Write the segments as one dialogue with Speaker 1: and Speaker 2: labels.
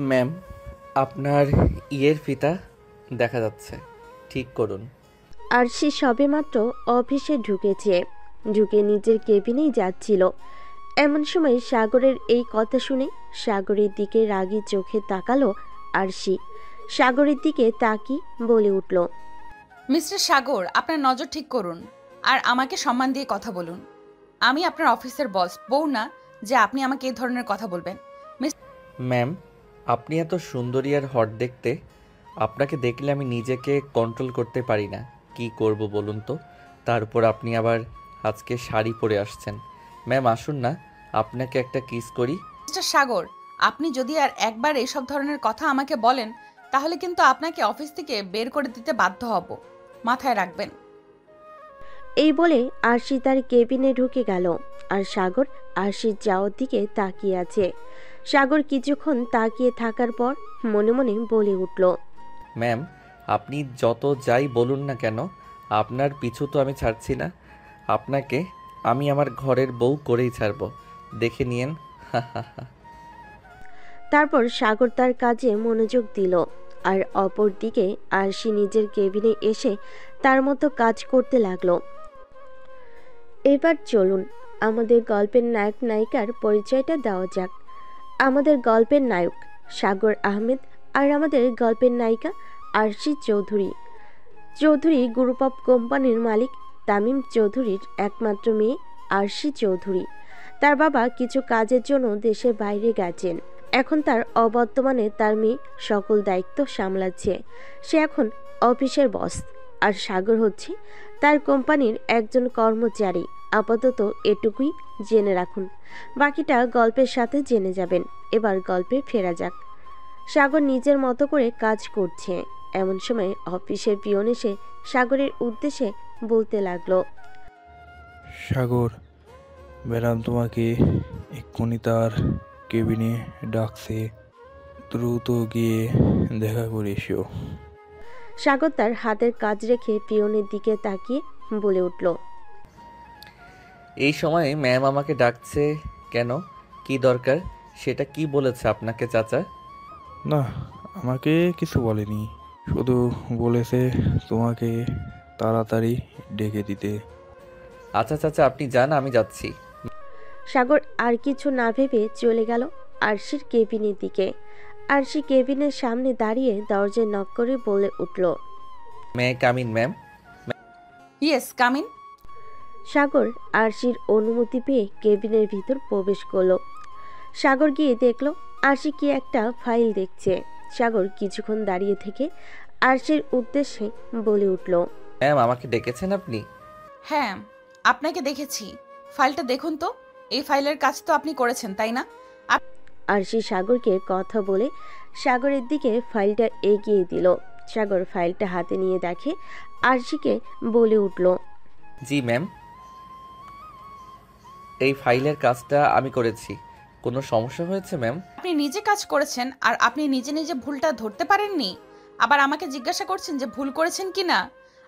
Speaker 1: Ma'am, আপনার ইয়ের ফিতা দেখা যাচ্ছে, ঠিক করুন।
Speaker 2: আরশি সবেমাত্র অফিসে ঢুকে নিজের কেবিনেই যাচ্ছিল। এমন সময় সাগরের এই কথা শুনে সাগরের দিকে রাগী চোখে তাকালো আরশি। সাগরের দিকে তাকিয়ে বলে উঠল,
Speaker 3: মিস্টার সাগর, আপনার নজর ঠিক করুন আর আমাকে সম্মান দিয়ে কথা বলুন। আমি আপনার অফিসের বস, বউ না যে আপনি আমাকে এই ধরনের কথা বলবেন।
Speaker 1: ম্যাম, আপনি এত সুন্দরী আর হট দেখতে, আপনাকে দেখলে আমি নিজেকে কন্ট্রোল করতে পারি না। কি করব বলুন তো? তার উপর আপনি আবার আজকে শাড়ি পরে আসছেন। ম্যাম আসুন না, আপনাকে একটা কিস করি।
Speaker 3: মিস্টার সাগর, আপনি যদি আর একবার এইসব ধরনের কথা আমাকে বলেন তাহলে কিন্তু আপনাকে অফিস থেকে বের করে দিতে বাধ্য হব, মাথায় রাখবেন।
Speaker 2: এই বলে আরশি তার কেবিনে ঢুকে গেল। আর সাগর আরশির যাওয়ার দিকে তাকিয়ে আছে। সাগর কিছুক্ষণ তাকিয়ে থাকার পর মনে মনে বলে উঠল,
Speaker 1: ম্যাম, আপনি যত যাই বলুন না কেন, আপনার পিছু তো আমি ছাড়ছি না। আপনাকে আমি আমার ঘরের বউ করেই ছাড়ব, দেখে নিয়েন।
Speaker 2: তারপর সাগর তার কাজে মনোযোগ দিল। আর অপরদিকে আরশি নিজের কেবিনে এসে তার মতো কাজ করতে লাগলো। এবার চলুন আমাদের গল্পের নায়ক নায়িকার পরিচয়টা দেওয়া যাক। আমাদের গল্পের নায়ক সাগর আহমেদ আর আমাদের গল্পের নায়িকা আরশি চৌধুরী। চৌধুরী গ্রুপ অফ কোম্পানির মালিক তামিম চৌধুরীর একমাত্র মেয়ে আরশি চৌধুরী। তার বাবা কিছু কাজের জন্য দেশের বাইরে গেছেন। এখন তার অবর্তমানে তার মেয়ে সকল দায়িত্ব সামলাচ্ছে। সে এখন অফিসের বস। আর সাগর হচ্ছে তার কোম্পানির একজন কর্মচারী। আপাতত এটুকুই জেনে রাখুন, বাকিটা গল্পের সাথে জেনে যাবেন। এবার গল্পে ফেরা যাক। সাগর নিজের মতো করে কাজ করছে। এমন সময় অফিসের পিয়ন এসে সাগরের উদ্দেশ্যে বলতে লাগলো,
Speaker 4: সাগর, ম্যাডাম তোমাকে এক্ষুনি তার কেবিনে ডাকছে, দ্রুত গিয়ে দেখা করে এসো।
Speaker 2: সাগর তার হাতের কাজ রেখে পিয়নের দিকে তাকিয়ে বলে উঠল,
Speaker 1: এই সময়ে ম্যাম আমাকে ডাকছে কেন? কি দরকার? সেটা কি বলেছে আপনাকে চাচা?
Speaker 4: না, আমাকে কিছু বলেনি, শুধু বলেছে তোমাকে তাড়াতাড়ি ডেকে দিতে।
Speaker 1: আচ্ছা চাচা, আপনি যান, আমি যাচ্ছি।
Speaker 2: সাগর আর কিছু না ভেবে চলে গেল আরশির কেবিনের দিকে। আরশি কেবিনের সামনে দাঁড়িয়ে দরজায় নক করে বলে উঠল,
Speaker 1: may come in ma'am?
Speaker 3: Yes, come in.
Speaker 2: Sagar আরশির অনুমতি পেয়ে কেবিনের ভিতর প্রবেশ করলো। সাগর গিয়ে দেখলো আরশি কি একটা ফাইল দেখছে। সাগর কিছুক্ষণ দাঁড়িয়ে থেকে আরশির উদ্দেশ্যে বলে উঠল,
Speaker 1: ম্যাম আমাকে ডেকেছেন আপনি?
Speaker 3: হ্যাঁ, আপনাকে দেখেছি। ফাইলটা দেখুন তো। এই ফাইলের কাজ তো আপনি করেছেন, তাই না?
Speaker 2: আরশি সাগরকে কথা বলে সাগরের দিকে ফাইলটা এগিয়ে দিল। সাগর ফাইলটা হাতে নিয়ে দেখে আরশিকে বলে উঠল,
Speaker 1: জি ম্যাম, এই ফাইলের কাজটা আমি করেছি। কোনো সমস্যা হয়েছে ম্যাম?
Speaker 3: আপনি নিজে কাজ করেছেন আর আপনি নিজে নিজে ভুলটা ধরতে পারেননি, আবার আমাকে জিজ্ঞাসা করছেন যে ভুল করেছেন কিনা।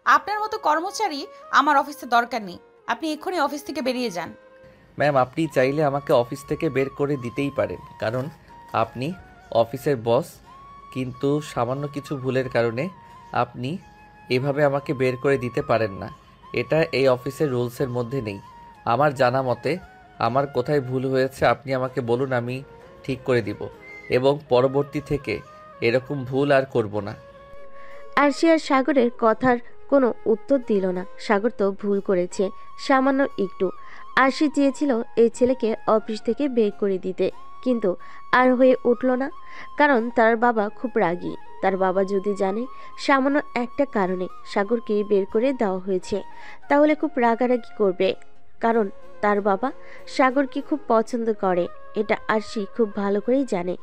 Speaker 3: আপনার মতো কর্মচারী আমার অফিসে দরকার নেই। আপনি এক্ষুনি অফিস থেকে বেরিয়ে যান।
Speaker 1: ম্যাম আপনি চাইলে আমাকে অফিস থেকে বের করে দিতেই পারেন, কারণ আপনি অফিসের বস। কিন্তু সামান্য কিছু ভুলের কারণে আপনি এভাবে আমাকে বের করে দিতে পারেন না। এটা এই অফিসের রুলসের মধ্যে নেই। আমার জানা মতে আমার কোথায় ভুল হয়েছে আপনি আমাকে বলুন, আমি ঠিক করে দিব এবং পরবর্তী থেকে এরকম ভুল আর করব না।
Speaker 2: আরশি আর সাগরের কথার কোনো উত্তর দিল না। সাগর তো ভুল করেছে সামান্য একটু। আরশি চেয়েছিল এই ছেলেকে অফিস থেকে বের করে দিতে, কিন্তু আর হয়ে উঠল না। কারণ তার বাবা খুব রাগী। তার বাবা যদি জানে সামান্য একটা কারণে সাগরকে বের করে দেওয়া হয়েছে, তাহলে খুব রাগারাগি করবে। কারণ তার বাবা সাগরকে খুব পছন্দ করে, এটা আরশি খুব ভালো করেই জানে।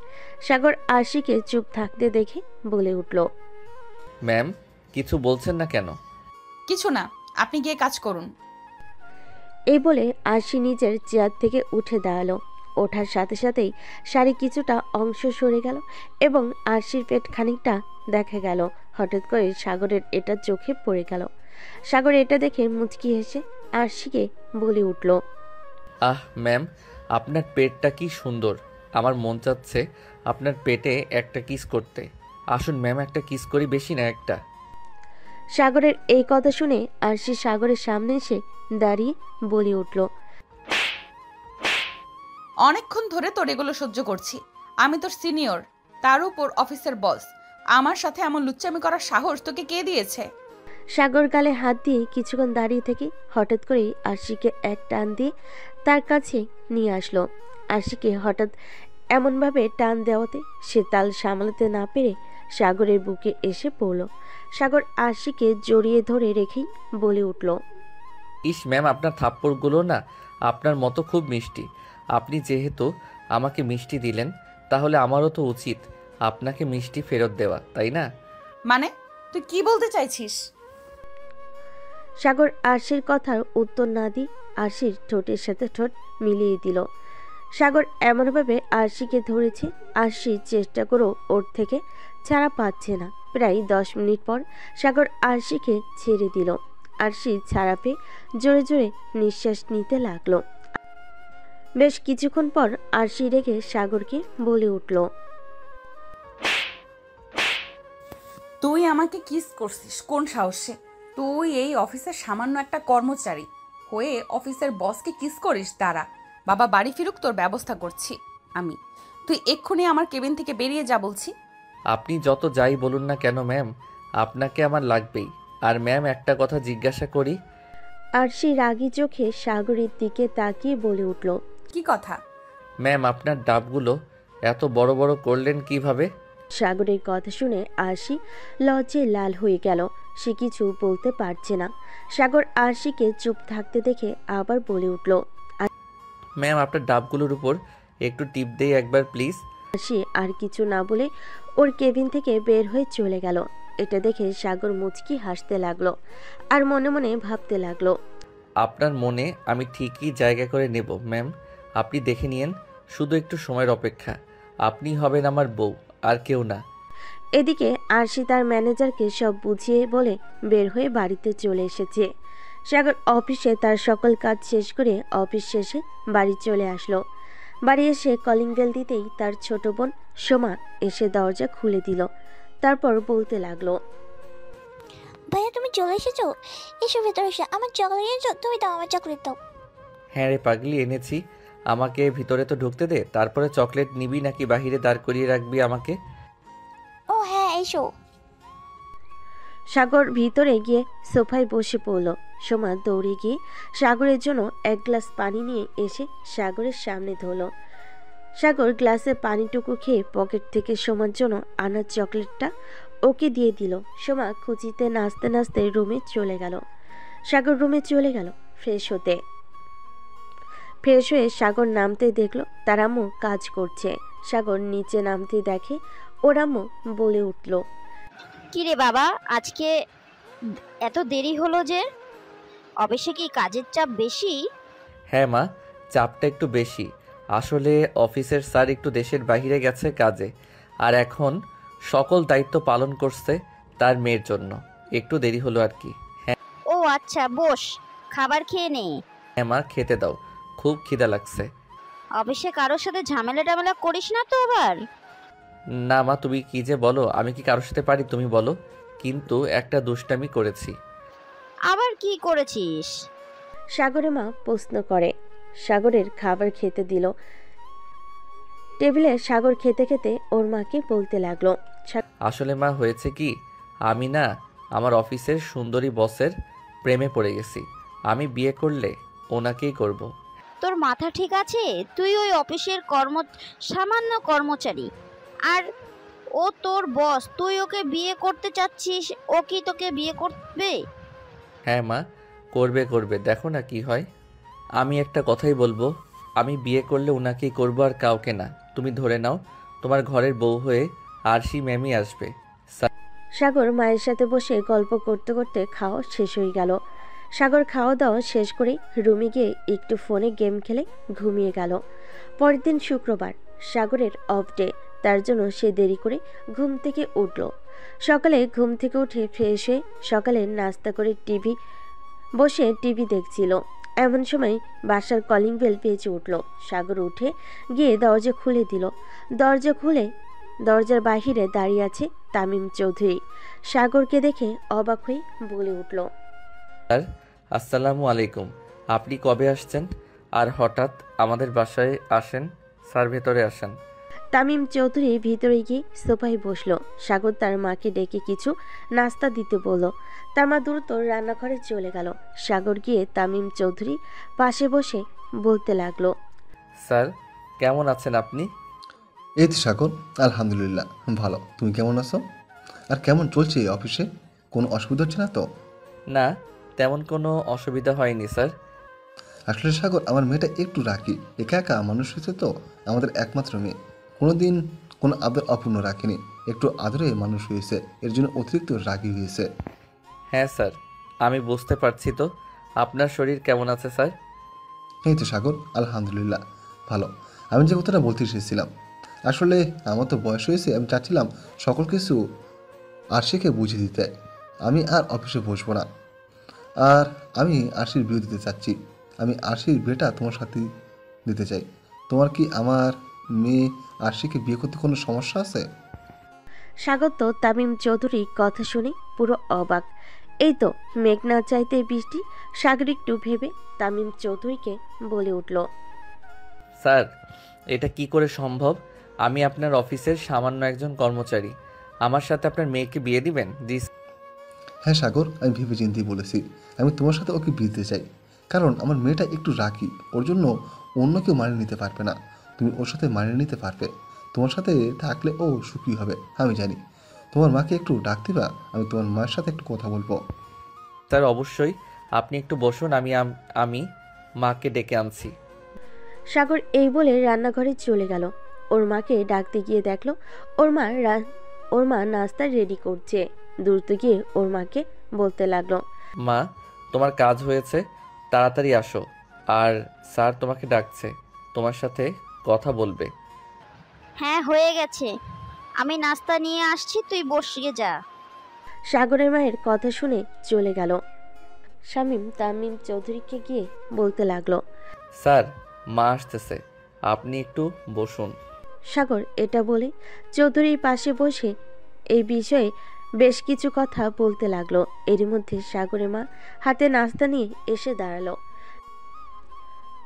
Speaker 2: সাগর আরশিকে চুপ থাকতে দেখে বলে উঠল,
Speaker 1: ম্যাম কিছু বলছেন না কেন?
Speaker 3: কিছু না, আপনি গিয়ে কাজ করুন।
Speaker 2: এই বলে আরশি নিজের চেয়ার থেকে উঠে দাঁড়ালো। ওঠার সাথে সাথেই শাড়ি কিছুটা অংশ সরে গেল এবং আরশির পেট খানিকটা দেখা গেল। হঠাৎ করে সাগরের এটা চোখে পড়ে গেল। সাগর এটা দেখে মুচকি হেসে আরশিকে বলে উঠল,
Speaker 1: আহ ম্যাম, আপনার পেটটা কি সুন্দর, আমার মন চাচ্ছে আপনার পেটে একটা কিস করতে। আসুন ম্যাম, একটা কিস করি, বেশি না একটা।
Speaker 2: সাগরের এই কথা শুনে আরশি সাগরের সামনে এসে দাঁড়িয়ে বলে উঠল,
Speaker 3: অনেকক্ষণ ধরে তোর এগুলো সহ্য করছি। আমি তোর সিনিয়র, তার উপর অফিসের বস। আমার সাথে এমন লুচ্চামি করার সাহস তোকে কে দিয়েছে?
Speaker 2: সাগর গালে হাত দিয়ে কিছুক্ষণ দাঁড়িয়ে থেকে হঠাৎ করেই আরশিকে এক টান দিয়ে তার কাছে নিয়ে আসলো। আরশিকে হঠাৎ এমনভাবে টান দেওয়াতে সে তাল সামলাতে না পেরে সাগরের বুকে এসে পড়ল। সাগর আরশিকে জড়িয়ে ধরে রেখেই বলে উঠল,
Speaker 1: ইস ম্যাম, আপনার থাপ্পড়গুলো না আপনার মতো খুব মিষ্টি। আপনি যেহেতু আমাকে মিষ্টি দিলেন, তাহলে আমারও তো উচিত আপনাকে মিষ্টি ফেরত দেওয়া, তাই না?
Speaker 3: মানে তুই কি বলতে চাইছিস?
Speaker 2: সাগর আরশির কথার উত্তর না দিয়ে আরশির ঠোঁটের সাথে ঠোঁট মিলিয়ে দিল। সাগর এমনভাবে আরশিকে ধরেছে, আরশি চেষ্টা করেও ওর থেকে ছাড়া পাচ্ছে না। প্রায় 10 মিনিট পর সাগর আরশিকে ছেড়ে দিল। আরশি ছাড়া পেয়ে জোরে জোরে নিঃশ্বাস নিতে লাগলো। বেশ কিছুক্ষণ পর আরশি রেগে সাগরকে বলে উঠল,
Speaker 3: তুই আমাকে কিস করছিস কোন সাহসে? তুই এই অফিসের সামান্য একটা কর্মচারী হয়ে অফিসের বসকে কিস করিস? দাঁড়া, বাবা বাড়ি ফিরুক, তোর ব্যবস্থা করছি আমি। তুই এক্ষুনি আমার কেবিন থেকে বেরিয়ে যা বলছি।
Speaker 1: আপনি যত যাই বলুন না কেন ম্যাম, আপনাকে আমার লাগবেই। আর ম্যাম, একটা কথা জিজ্ঞাসা করি?
Speaker 2: আরশি রাগী চোখে সাগরের দিকে তাকিয়ে বলে উঠল,
Speaker 3: কি কথা?
Speaker 1: ম্যাম, আপনার ডাবগুলো এত বড় বড় করলেন কিভাবে?
Speaker 2: সাগরের কথা শুনে আরশি লজ্জায় লাল হয়ে গেল। সে কিছু বলতে পারছে না। সাগর আরশিকে চুপ থাকতে দেখে আবার বলে উঠল,
Speaker 1: ম্যাম, আপনার ডাবগুলোর উপর একটু টিপ দেই একবার প্লিজ।
Speaker 2: আরশি আর কিছু না বলে ওর কেবিন থেকে বের হয়ে চলে গেল। এটা দেখে সাগর মুচকি হাসতে লাগলো আর মনে মনে ভাবতে লাগলো,
Speaker 1: আপনার মনে আমি ঠিকই জায়গা করে নেব ম্যাম, আপনি দেখে নিয়েন। শুধু একটু সময়ের অপেক্ষা, আপনি হবেন আমার বউ, আর কেউ না।
Speaker 2: এদিকে আরশি তার ম্যানেজারকে সব বুঝিয়ে বলে বের হয়ে বাড়িতে চলে এসেছে। সাগর অফিসে তার সকল কাজ শেষ করে অফিস শেষে বাড়ি চলে আসলো। বাড়ি এসে কলিং বেল দিতেই তার ছোট বোন সোমা এসে দরজা খুলে দিল। তারপর বলতে লাগলো,
Speaker 5: ভাইয়া তুমি চলে এসেছো, এসো ভেতরে এসো, আমার চকলেট এনেছো, তুমি দাও আমার চকলেট দাও।
Speaker 1: হ্যাঁ রে পাগলি, এনেছি। আমাকে ভিতরে তো ঢুকতে দে, তারপরে চকলেট নিবি নাকি বাহিরে দাঁড় করিয়ে রাখবি আমাকে?
Speaker 5: ও হ্যাঁ এসো।
Speaker 2: সাগর ভিতরে গিয়ে সোফায় বসে পড়ল। সোমা দৌড়ে গিয়ে সাগরের জন্য এক গ্লাস পানি নিয়ে এসে সাগরের সামনে ধরল। সাগর গ্লাসে পানিটুকু খেয়ে পকেট থেকে সোমার জন্য আনা চকলেটটা ওকে দিয়ে দিল। সোমা খুঁচিতে নাচতে নাচতে রুমে চলে গেল। সাগর রুমে চলে গেল ফ্রেশ হতে। ফ্রেশ হয়ে সাগর নামতে দেখলো তার আম্মু কাজ করছে। সাগর নিচে নামতে দেখে ওর আম্মু বলে উঠল,
Speaker 5: কি রে বাবা, আজকে এত দেরি হলো যে? অফিসে কি কাজের চাপ বেশি?
Speaker 1: হ্যাঁ মা, চাপটা একটু বেশি। আসলে অফিসের স্যার একটু দেশের বাইরে গেছে কাজে, আর এখন সকল দায়িত্ব পালন করছে তার মেয়ের জন্য, একটু দেরি হলো আর কি।
Speaker 5: ও আচ্ছা, বস, খাবার খেয়ে নে।
Speaker 1: হ্যাঁ মা, খেতে দাও, খুব খিদা লাগছে।
Speaker 5: অফিসে কারোর সাথে ঝামেলা টামেলা করিস না তো আবার?
Speaker 1: না মা, তুমি কি যে বলো, আমি কি কারোর সাথে পারি তুমি বলো? কিন্তু একটা দুষ্টামি করেছি।
Speaker 5: আবার কি করেছিস?
Speaker 2: সাগরের মা প্রশ্ন করে। সাগরের খাবার খেতে দিল। টেবিলে সাগর খেতে খেতে ওর মাকে বলতে লাগলো,
Speaker 1: আসলে মা, হয়েছে কি, আমি না আমার অফিসের সুন্দরী বসের প্রেমে পড়ে গেছি। আমি বিয়ে করলে ওনাকেই করব।
Speaker 5: তোর মাথা ঠিক আছে? তুই ওই অফিসের সামান্য কর্মচারী, আর ও তোর বস। তুই ওকে বিয়ে করতে চাচ্ছিস, ও কি তোকে বিয়ে করবে?
Speaker 1: হ্যাঁ মা, করবে করবে, দেখো না কি হয়। আমি একটা কথাই বলবো, আমি বিয়ে করলে ওনাকেই করব, আর কাউকে না। তুমি ধরে নাও তোমার ঘরের বউ হয়ে আরশি ম্যামই আসবে।
Speaker 2: সাগর মায়ের সাথে বসে গল্প করতে করতে খাওয়া শেষ হয়ে গেল। সাগর খাওয়া দাওয়া শেষ করে রুমে গিয়ে একটু ফোনে গেম খেলে ঘুমিয়ে গেল। পরের দিন শুক্রবার, সাগরের অফ ডে, তার জন্য সে দেরি করে ঘুম থেকে উঠল। সকালে ঘুম থেকে উঠে ফ্রেশ হয়ে সকালে নাস্তা করে বসে টিভি দেখছিল। এমন সময় বাসার কলিং বেল বেজে উঠল। সাগর উঠে গিয়ে দরজা খুলে দিল। দরজা খুলে দরজার বাহিরে দাঁড়িয়ে আছে তামিম চৌধুরী। সাগরকে দেখে অবাক হয়ে বলে উঠল,
Speaker 1: স্যার আসসালামু আলাইকুম। আপনি কবে আসছেন আর হঠাৎ আমাদের বাসায় আসেন? স্যার ভেতরে আসেন।
Speaker 2: তামিম চৌধুরী ভিতরে গিয়ে সোফায় বসলো। সাগর তার মাকে ডেকে কিছু নাস্তা দিতে বলল। তার মা দ্রুত রান্নাঘরে চলে গেল। সাগর গিয়ে তামিম চৌধুরী পাশে বসে বলতে লাগলো,
Speaker 1: স্যার কেমন আছেন আপনি?
Speaker 6: এই তো সাগর, আলহামদুলিল্লাহ ভালো। তুমি কেমন আছো? আর কেমন চলছে এই অফিসে? কোনো অসুবিধা হচ্ছে না তো?
Speaker 1: না, তেমন কোনো অসুবিধা হয়নি স্যার।
Speaker 6: আসলে সাগর, আমার মেয়েটা একটু রাখি, একা একা মানুষ হয়েছে তো, আমাদের একমাত্র মেয়ে। কোনোদিন কোনো আদর অপূর্ণ রাখিনি, একটু আদরে মানুষ হয়েছে, এর জন্য অতিরিক্ত রাগী হয়েছে।
Speaker 1: হ্যাঁ স্যার, আমি বুঝতে পারছি। তো আপনার শরীর কেমন আছে স্যার?
Speaker 6: এই তো সাগর, আলহামদুলিল্লাহ ভালো। আমি যে কথাটা বলতে এসেছিলাম, আসলে আমার তো বয়স হয়েছে, আমি চাচ্ছিলাম সকল কিছু আরশিকে বুঝিয়ে দিতে। আমি আর অফিসে বসবো না, আর আমি আরশির বিয়ে দিতে চাচ্ছি। আমি আরশির বিয়েটা তোমার সাথে দিতে চাই। তোমার কি আমার মেয়ে আরশিকে বিয়ে করতে কোনো সমস্যা আছে?
Speaker 2: সাগর তো তামিম চৌধুরী কথা শুনে পুরো অবাক। এই তো মেঘনা চাইতে বৃষ্টি। সাগর একটু ভেবে তামিম চৌধুরীকে বলে উঠল,
Speaker 1: স্যার এটা কি করে সম্ভব? আমি আপনার অফিসের সামান্য একজন কর্মচারী, আমার সাথে আপনার মেয়েকে বিয়ে দিবেন? দিস
Speaker 6: হ্যাঁ সাগর, আমি ভেবে চিন্তেই বলেছি, আমি তোমার সাথে ওকে বিয়ে দিতে চাই। কারণ আমার মেয়েটা একটু রাগী, ওর জন্য অন্য কেউ মানিয়ে নিতে পারবে না। তুমি ওর সাথে মানিয়ে নিতে পারবে, তোমার সাথে থাকলে ও সুখী হবে আমি জানি। তোমার মাকে একটু ডাক দিবা, আমি তোমার মায়ের সাথে একটু কথা বলবো।
Speaker 1: স্যার অবশ্যই, আপনি একটু বসুন, আমি মাকে ডেকে আনছি।
Speaker 2: সাগর এই বলে রান্নাঘরে চলে গেল। ওর মাকে ডাকতে গিয়ে দেখলো ওর মা নাস্তা রেডি করছে। দ্রুত গিয়ে ওর মাকে বলতে লাগলো,
Speaker 1: মা, তোমার কাজ হয়েছে, তাড়াতাড়ি আসো। আর স্যার তোমাকে ডাকছে, তোমার সাথে কথা বলবে।
Speaker 5: হ্যাঁ হয়ে গেছে, আমি নাস্তা নিয়ে আসছি, তুই বসিয়ে যা।
Speaker 2: সাগরের মায়ের কথা শুনে চলে গেল। শামীম তামিম চৌধুরীকে গিয়ে বলতে লাগলো,
Speaker 1: স্যার মা আসতেছে, আপনি একটু বসুন।
Speaker 2: সাগর এটা বলে চৌধুরীর পাশে বসে এই বিষয়ে বেশ কিছু কথা বলতে লাগলো। এরই মধ্যে সাগরের মা হাতে নাস্তা নিয়ে এসে দাঁড়ালো।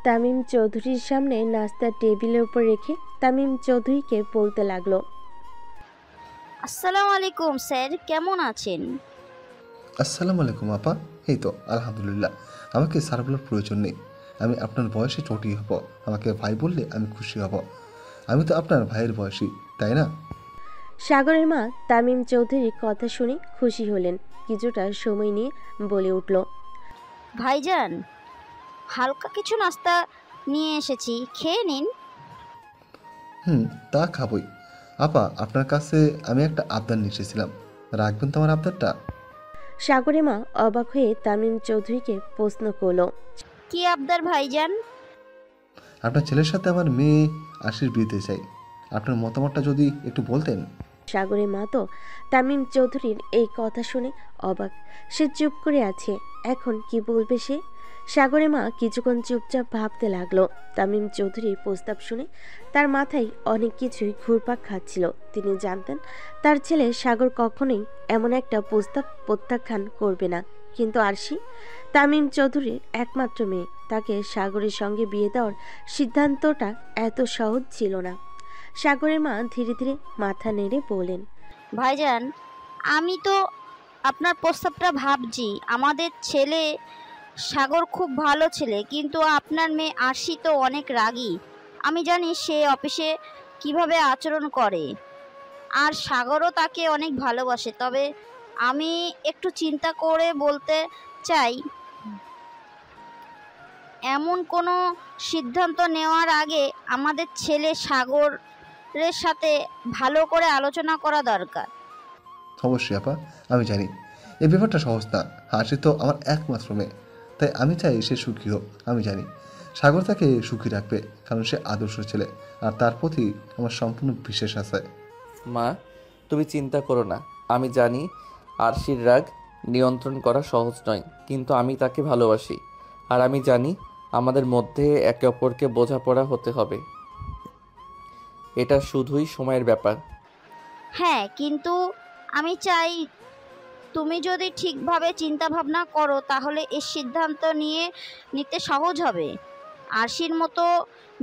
Speaker 2: তামিম চৌধুরীর সামনে নাস্তা টেবিলের উপর রেখে তামিম চৌধুরীকে বলতে লাগলো,
Speaker 5: আসসালামু আলাইকুম স্যার, কেমন আছেন?
Speaker 6: আসসালামু আলাইকুম আপা। এই তো আলহামদুলিল্লাহ, আমাকে স্যার বলার প্রয়োজন নেই, আমি আপনার বয়সে চটি হব। আমাকে ভাই বললে আমি খুশি হব, আমি তো আপনার ভাইয়ের বয়সী, তাই না?
Speaker 2: সাগরের মা তামিম চৌধুরীর কথা শুনে খুশি হলেন। কিছুটা সময় নিয়ে বলে উঠল,
Speaker 5: ভাইজান, হালকা কিছু নাস্তা নিয়ে এসেছি, খেয়ে নিন।
Speaker 6: তা খাবই। আপা, আপনার কাছে আমি একটা আবদার নিয়ে এসেছিলাম, রাখবেন তো আমার আবদারটা?
Speaker 2: সাগরের মা অবাক হয়ে তামিম চৌধুরীকে প্রশ্ন করলো,
Speaker 5: কি আবদার ভাইজান?
Speaker 6: আপনার ছেলের সাথে আমার মেয়ে আশির বিয়েতে চাই, আপনার মতামতটা যদি একটু বলতেন।
Speaker 2: সাগরের মা তো তামিম চৌধুরীর এই কথা শুনে অবাক। সে চুপ করে আছে, এখন কি বলবে সে? সাগরের মা কিছুক্ষণ চুপচাপ ভাবতে লাগলো। তামিম চৌধুরীর প্রস্তাব শুনে তার মাথায় অনেক কিছুই ঘুরপাক খাচ্ছিল। তিনি জানতেন তার ছেলে সাগর কখনোই এমন একটা প্রস্তাব প্রত্যাখ্যান করবে না। কিন্তু আরশি তামিম চৌধুরীর একমাত্র মেয়ে, তাকে সাগরের সঙ্গে বিয়ে দেওয়ার সিদ্ধান্তটা এত সহজ ছিল না। সাগরের মা ধীরে ধীরে মাথা নেড়ে বলেন,
Speaker 5: ভাইজান, আমি তো আপনার প্রস্তাবটা ভাবছি। আমাদের ছেলে সাগর খুব ভালো ছেলে, কিন্তু আপনার মেয়ে আরশি তো অনেক রাগী। আমি জানি সে অফিসে কিভাবে আচরণ করে, আর সাগরও তাকে অনেক ভালোবাসে। তবে আমি একটু চিন্তা করে বলতে চাই, এমন কোনো সিদ্ধান্ত নেওয়ার আগে আমাদের ছেলে সাগরের সাথে ভালো করে আলোচনা করা দরকার।
Speaker 6: অবশ্যই আপা, আমি জানি এই ব্যাপারটা সহজ না। হাসি তো আমার একমাত্র মেয়ে, তাই আমি চাই সে সুখী হোক। আমি জানি সাগর তাকে সুখী রাখবে, কারণ সে আদর্শ ছেলে, আর তার প্রতি আমার সম্পূর্ণ বিশ্বাস আছে।
Speaker 1: মা, তুমি চিন্তা করো না। আমি জানি আরশির রাগ নিয়ন্ত্রণ করা সহজ নয়, কিন্তু আমি তাকে ভালোবাসি আর আমি জানি আমাদের মধ্যে একে অপরকে বোঝাপড়া হতে হবে। এটা শুধুই সময়ের ব্যাপার।
Speaker 5: হ্যাঁ, কিন্তু আমি চাই তুমি যদি ঠিকভাবে চিন্তা ভাবনা করো তাহলে এই সিদ্ধান্ত নিতে সহজ হবে। আরশির মতো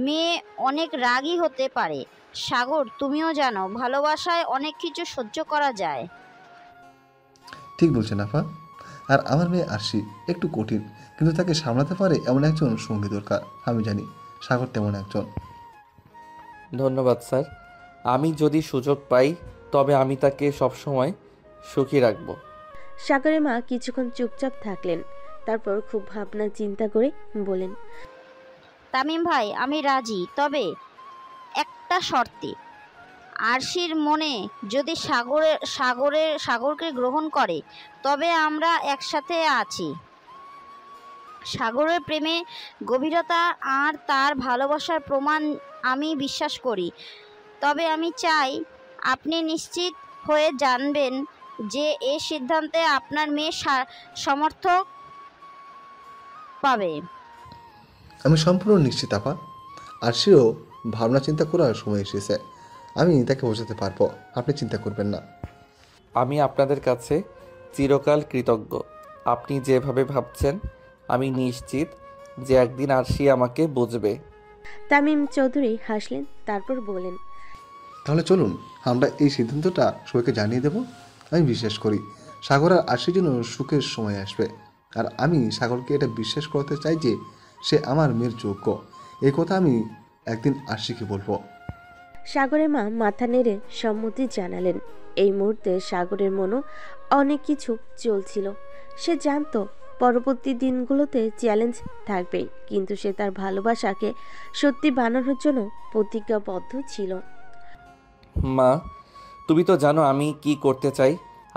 Speaker 5: মেয়ে অনেক রাগী হতে পারে। সাগর, তুমিও জানো ভালোবাসায় অনেক কিছু সহ্য করা যায়।
Speaker 6: ঠিক বলছেন আফা। আর আমার মেয়ে আরশি একটু কঠিন, কিন্তু তাকে সামলাতে পারে এমন একজন সঙ্গী দরকার। আমি জানি সাগর তেমন একজন।
Speaker 1: ধন্যবাদ স্যার। আমি যদি সুযোগ পাই তবে আমি তাকে সবসময় সুখী রাখব।
Speaker 2: সাগরের মা কিছুক্ষণ চুপচাপ থাকলেন, তারপর খুব ভাবনা চিন্তা করে বলেন,
Speaker 5: তামিম ভাই, আমি রাজি, তবে একটা শর্তে। আরশির মনে যদি সাগরকে গ্রহণ করে তবে আমরা একসাথে আছি। সাগরের প্রেমে গভীরতা আর তার ভালোবাসার প্রমাণ আমি বিশ্বাস করি। তবে আমি চাই আপনি নিশ্চিত হয়ে জানবেন যে এই সিদ্ধান্তে আপনার মেয়ে সমর্থক পাবে।
Speaker 6: আমি সম্পূর্ণ নিশ্চিত আপা। আরশিরও ভাবনা চিন্তা করার সময় এসেছে। আমি তাকে বোঝাতে পারবো, আপনি চিন্তা করবেন না।
Speaker 1: আমি আপনাদের কাছে চিরকাল কৃতজ্ঞ। আপনি যেভাবে ভাবছেন আমি নিশ্চিত যে একদিন আরশি আমাকে বুঝবে।
Speaker 2: তামিম চৌধুরী হাসলেন, তারপর বলেন,
Speaker 6: তাহলে চলুন আমরা এই সিদ্ধান্তটা সবাইকে জানিয়ে দেব। আমি বিশ্বাস করি সাগর আর আরশির জন্য সুখের সময় আসবে। আর আমি সাগরকে এটা বিশ্বাস করতে চাই যে সে আমার মেয়ের যোগ্য। এই কথা আমি একদিন আরশিকে বলবো।
Speaker 2: সাগরের মা মাথা নেড়ে সম্মতি জানালেন। এই মুহূর্তে সাগরের মনও অনেক কিছু চলছিল। সে জানতো পরবর্তী দিনগুলোতে চ্যালেঞ্জ থাকবে, কিন্তু সে তার ভালোবাসাকে সত্যি বানানোর জন্য প্রতিজ্ঞাবদ্ধ ছিল।
Speaker 1: মা, তুমি তো জানো আমি কি করতে চাই।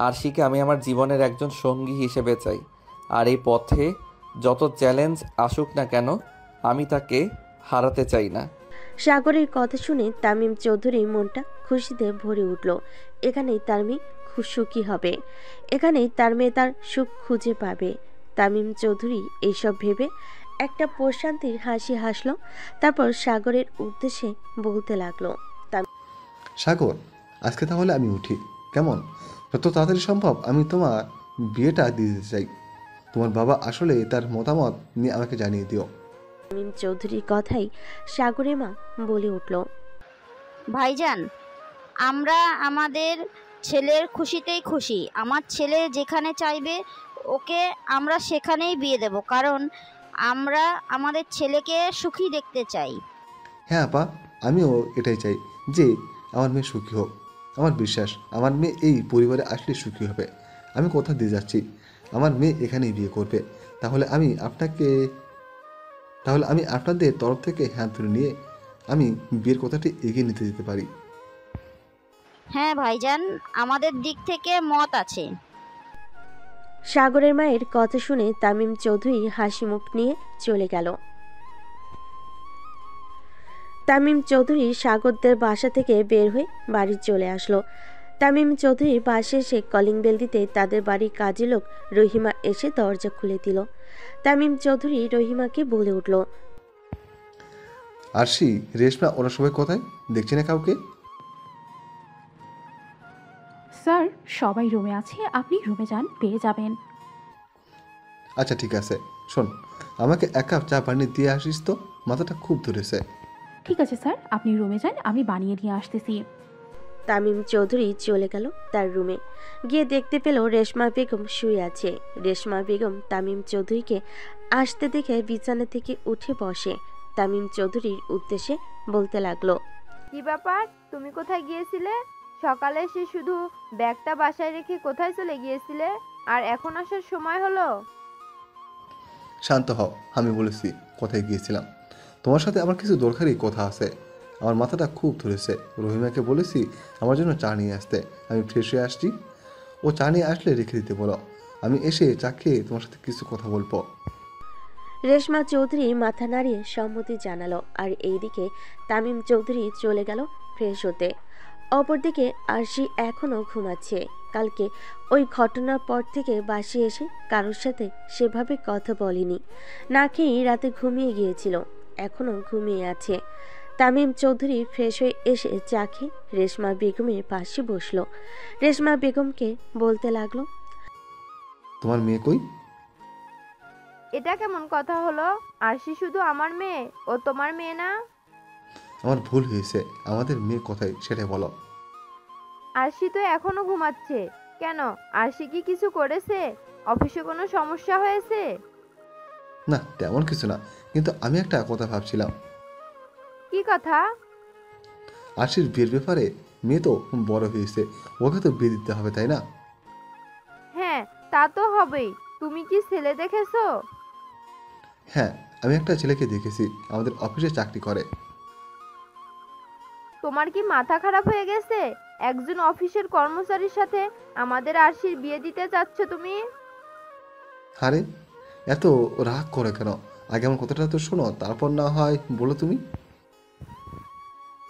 Speaker 1: আরশিকে আমি আমার জীবনের একজন সঙ্গী হিসেবে চাই। আর এই পথে যত চ্যালেঞ্জ আসুক না কেন আমি তাকে হারাতে চাই না।
Speaker 2: সাগরের কথা শুনে তামিম চৌধুরীর মনটা খুশিতে ভরে উঠল। এখানেই তার মেয়ে সুখী হবে, এখানেই তার মেয়ে তার সুখ খুঁজে পাবে। তামিম চৌধুরী এইসব ভেবে একটা প্রশান্তির হাসি হাসল, তারপর সাগরের উদ্দেশ্যে বলতে লাগলো,
Speaker 6: সাগর, আজকে তাহলে আমি উঠি, কেমন? যত তাড়াতাড়ি সম্ভব আমি তোমার বিয়েটা দিয়ে দিতে চাই। তোমার বাবা আসলে তার মতামত নিয়ে আমাকে জানিয়ে দিও।
Speaker 2: তামিম চৌধুরীর কথাই সাগরের মা বলে উঠল,
Speaker 5: ভাইজান, আমরা আমাদের ছেলের খুশিতেই খুশি। আমার ছেলে যেখানে চাইবে ওকে আমরা সেখানেই বিয়ে দেব, কারণ আমরা আমাদের ছেলেকে সুখী দেখতে চাই।
Speaker 6: হ্যাঁ আপা, আমিও এটাই চাই যে আমার মেয়ে সুখী হোক। আমার বিশ্বাস আমার মেয়ে এই পরিবারে আসলে সুখী হবে। আমি কথা দিয়ে যাচ্ছি, আমার মেয়ে এখানেই বিয়ে করবে। তাহলে আমি আপনাদের তরফ থেকে হাত ধরে নিয়ে আমি বিয়ের কথাটি এগিয়ে নিতে দিতে পারি।
Speaker 5: হ্যাঁ ভাইজান, আমাদের দিক থেকে মত আছে।
Speaker 2: সাগরের মায়ের কথা শুনে তামিম চৌধুরী হাসি মুখ নিয়ে চলে গেল। তামিম চৌধুরী সাগরদের বাসা থেকে বের হয়ে বাড়ি চলে আসলো। তামিম চৌধুরীর বাসে এসে কলিং বেল দিতে তাদের বাড়ির কাজের লোক রহিমা এসে দরজা খুলে দিল। তামিম চৌধুরী রহিমাকে বলে উঠল,
Speaker 6: আরশি, রেশমা, ওরা সবাই কোথায়? দেখছি না কাউকে।
Speaker 7: স্যার, সবাই রুমে আছে, আপনি রুমে যান, পেয়ে যাবেন।
Speaker 6: আচ্ছা ঠিক আছে, শোন, আমাকে এক কাপ চা পানি দিয়ে আসিস তো, মাথাটা খুব ধরেছে।
Speaker 7: ঠিক আছে স্যার, আপনি রুমে যান, আমি বানিয়ে নিয়ে আসতেছি।
Speaker 2: তামিম চৌধুরী চলে গেল তার রুমে। গিয়ে দেখতে পেল রেশমা বেগম শুয়ে আছে। রেশমা বেগম তামিম চৌধুরীকে আসতে দেখে বিছানা থেকে উঠে বসে তামিম চৌধুরীর উদ্দেশ্যে বলতে লাগলো,
Speaker 8: কি ব্যাপার, তুমি কোথায় গিয়েছিলে? সকালে এসে শুধু ব্যাগটা বাসায় রেখে কোথায় চলে গিয়েছিলে, আর এখন আসার সময় হলো?
Speaker 6: শান্ত হও, আমি বলেছি কোথায় গিয়েছিলাম। তোমার সাথে আমার কিছু দরকারি কথা আছে। আমার মাথাটা খুব ধরেছে। রহিমাকে বলেছি আমার জন্য চা নিয়ে আসতে। আমি ফ্রেশ হয়ে আসছি, ও চা নিয়ে আসলে রেখে দিতে বলো। আমি এসে চা খেয়ে তোমার সাথে কিছু কথা বলবো।
Speaker 2: রেশমা চৌধুরী মাথা নাড়িয়ে সম্মতি জানালো। আর এইদিকে তামিম চৌধুরী চলে গেল ফ্রেশ হতে। অপরদিকে আরশি এখনো ঘুমাচ্ছে। কালকে ওই ঘটনার পর থেকে বাসে এসে কারোর সাথে সেভাবে কথা বলেনি। না খেয়েই রাতে ঘুমিয়ে গিয়েছিল, এখনও ঘুমিয়ে আছে। তামিম চৌধুরী ফ্রেশ হয়ে এসে চা খেয়ে রেশমা বেগমের পাশে বসলো। রেশমা বেগমকে বলতে লাগলো,
Speaker 6: তোমার মেয়ে কই?
Speaker 8: এটা কেমন কথা হলো? আরশি শুধু আমার মেয়ে, ও তোমার মেয়ে না?
Speaker 6: আমার ভুল হয়েছে, আমাদের মেয়ে কোথায় সেটা বলো।
Speaker 8: আরশি তো এখনো ঘুমাচ্ছে। কেন, আরশি কি কিছু করেছে? অফিসে কোনো সমস্যা হয়েছে?
Speaker 6: না তেমন কিছু না, কিন্তু আমি একটা কথা ভাবছিলাম।
Speaker 8: কি কথা?
Speaker 6: আরশির বিয়ের ব্যাপারে। মেয়ে তো বড় হয়েছে, ওকে তো বিয়ে দিতে হবে, তাই না?
Speaker 8: হ্যাঁ, তা তো হবেই। তুমি কি ছেলে দেখেছো?
Speaker 6: হ্যাঁ, আমি একটা ছেলেকে দেখেছি, আমাদের অফিসে চাকরি করে।
Speaker 8: তোমার কি মাথা খারাপ হয়ে গেছে? একজন অফিসের কর্মচারীর সাথে আমাদের আরশির বিয়ে দিতে চাচ্ছ তুমি?
Speaker 6: আরে এত রাগ করে কেন? আগে আমার কথাটা তো শোনো, তারপর না হয় বলো তুমি।